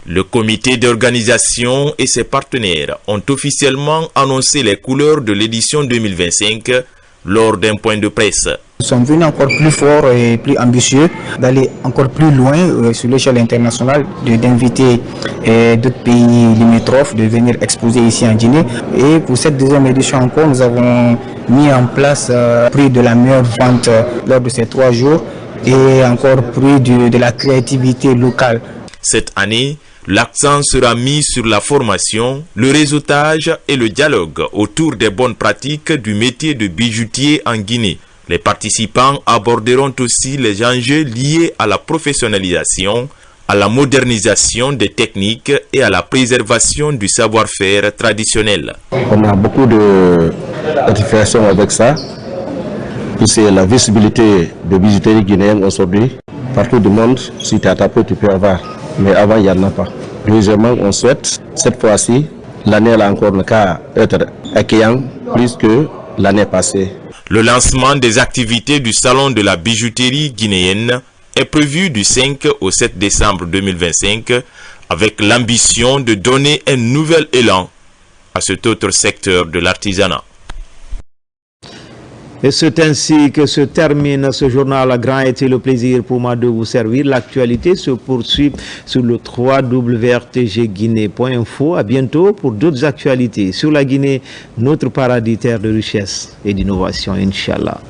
Le comité d'organisation et ses partenaires ont officiellement annoncé les couleurs de l'édition 2025 lors d'un point de presse. Nous sommes venus encore plus forts et plus ambitieux, d'aller encore plus loin sur l'échelle internationale, d'inviter d'autres pays limitrophes, de venir exposer ici en Guinée. Et pour cette deuxième édition encore, nous avons mis en place prix de la meilleure vente lors de ces 3 jours et encore prix de la créativité locale. Cette année, l'accent sera mis sur la formation, le réseautage et le dialogue autour des bonnes pratiques du métier de bijoutier en Guinée. Les participants aborderont aussi les enjeux liés à la professionnalisation, à la modernisation des techniques et à la préservation du savoir-faire traditionnel. On a beaucoup de notifications avec ça. C'est la visibilité de bijouterie guinéenne aujourd'hui. Partout du monde, si tu as tapé, tu peux avoir. Mais avant, il n'y en a pas. Deuxièmement, on souhaite, cette fois-ci, l'année elle a encore le cas être accueillant plus que l'année passée. Le lancement des activités du Salon de la bijouterie guinéenne est prévu du 5 au 7 décembre 2025 avec l'ambition de donner un nouvel élan à cet autre secteur de l'artisanat. Et c'est ainsi que se termine ce journal. Grand était le plaisir pour moi de vous servir. L'actualité se poursuit sur le www.rtgguinée.info. À bientôt pour d'autres actualités sur la Guinée, notre paradis, terre de richesse et d'innovation, Inch'Allah.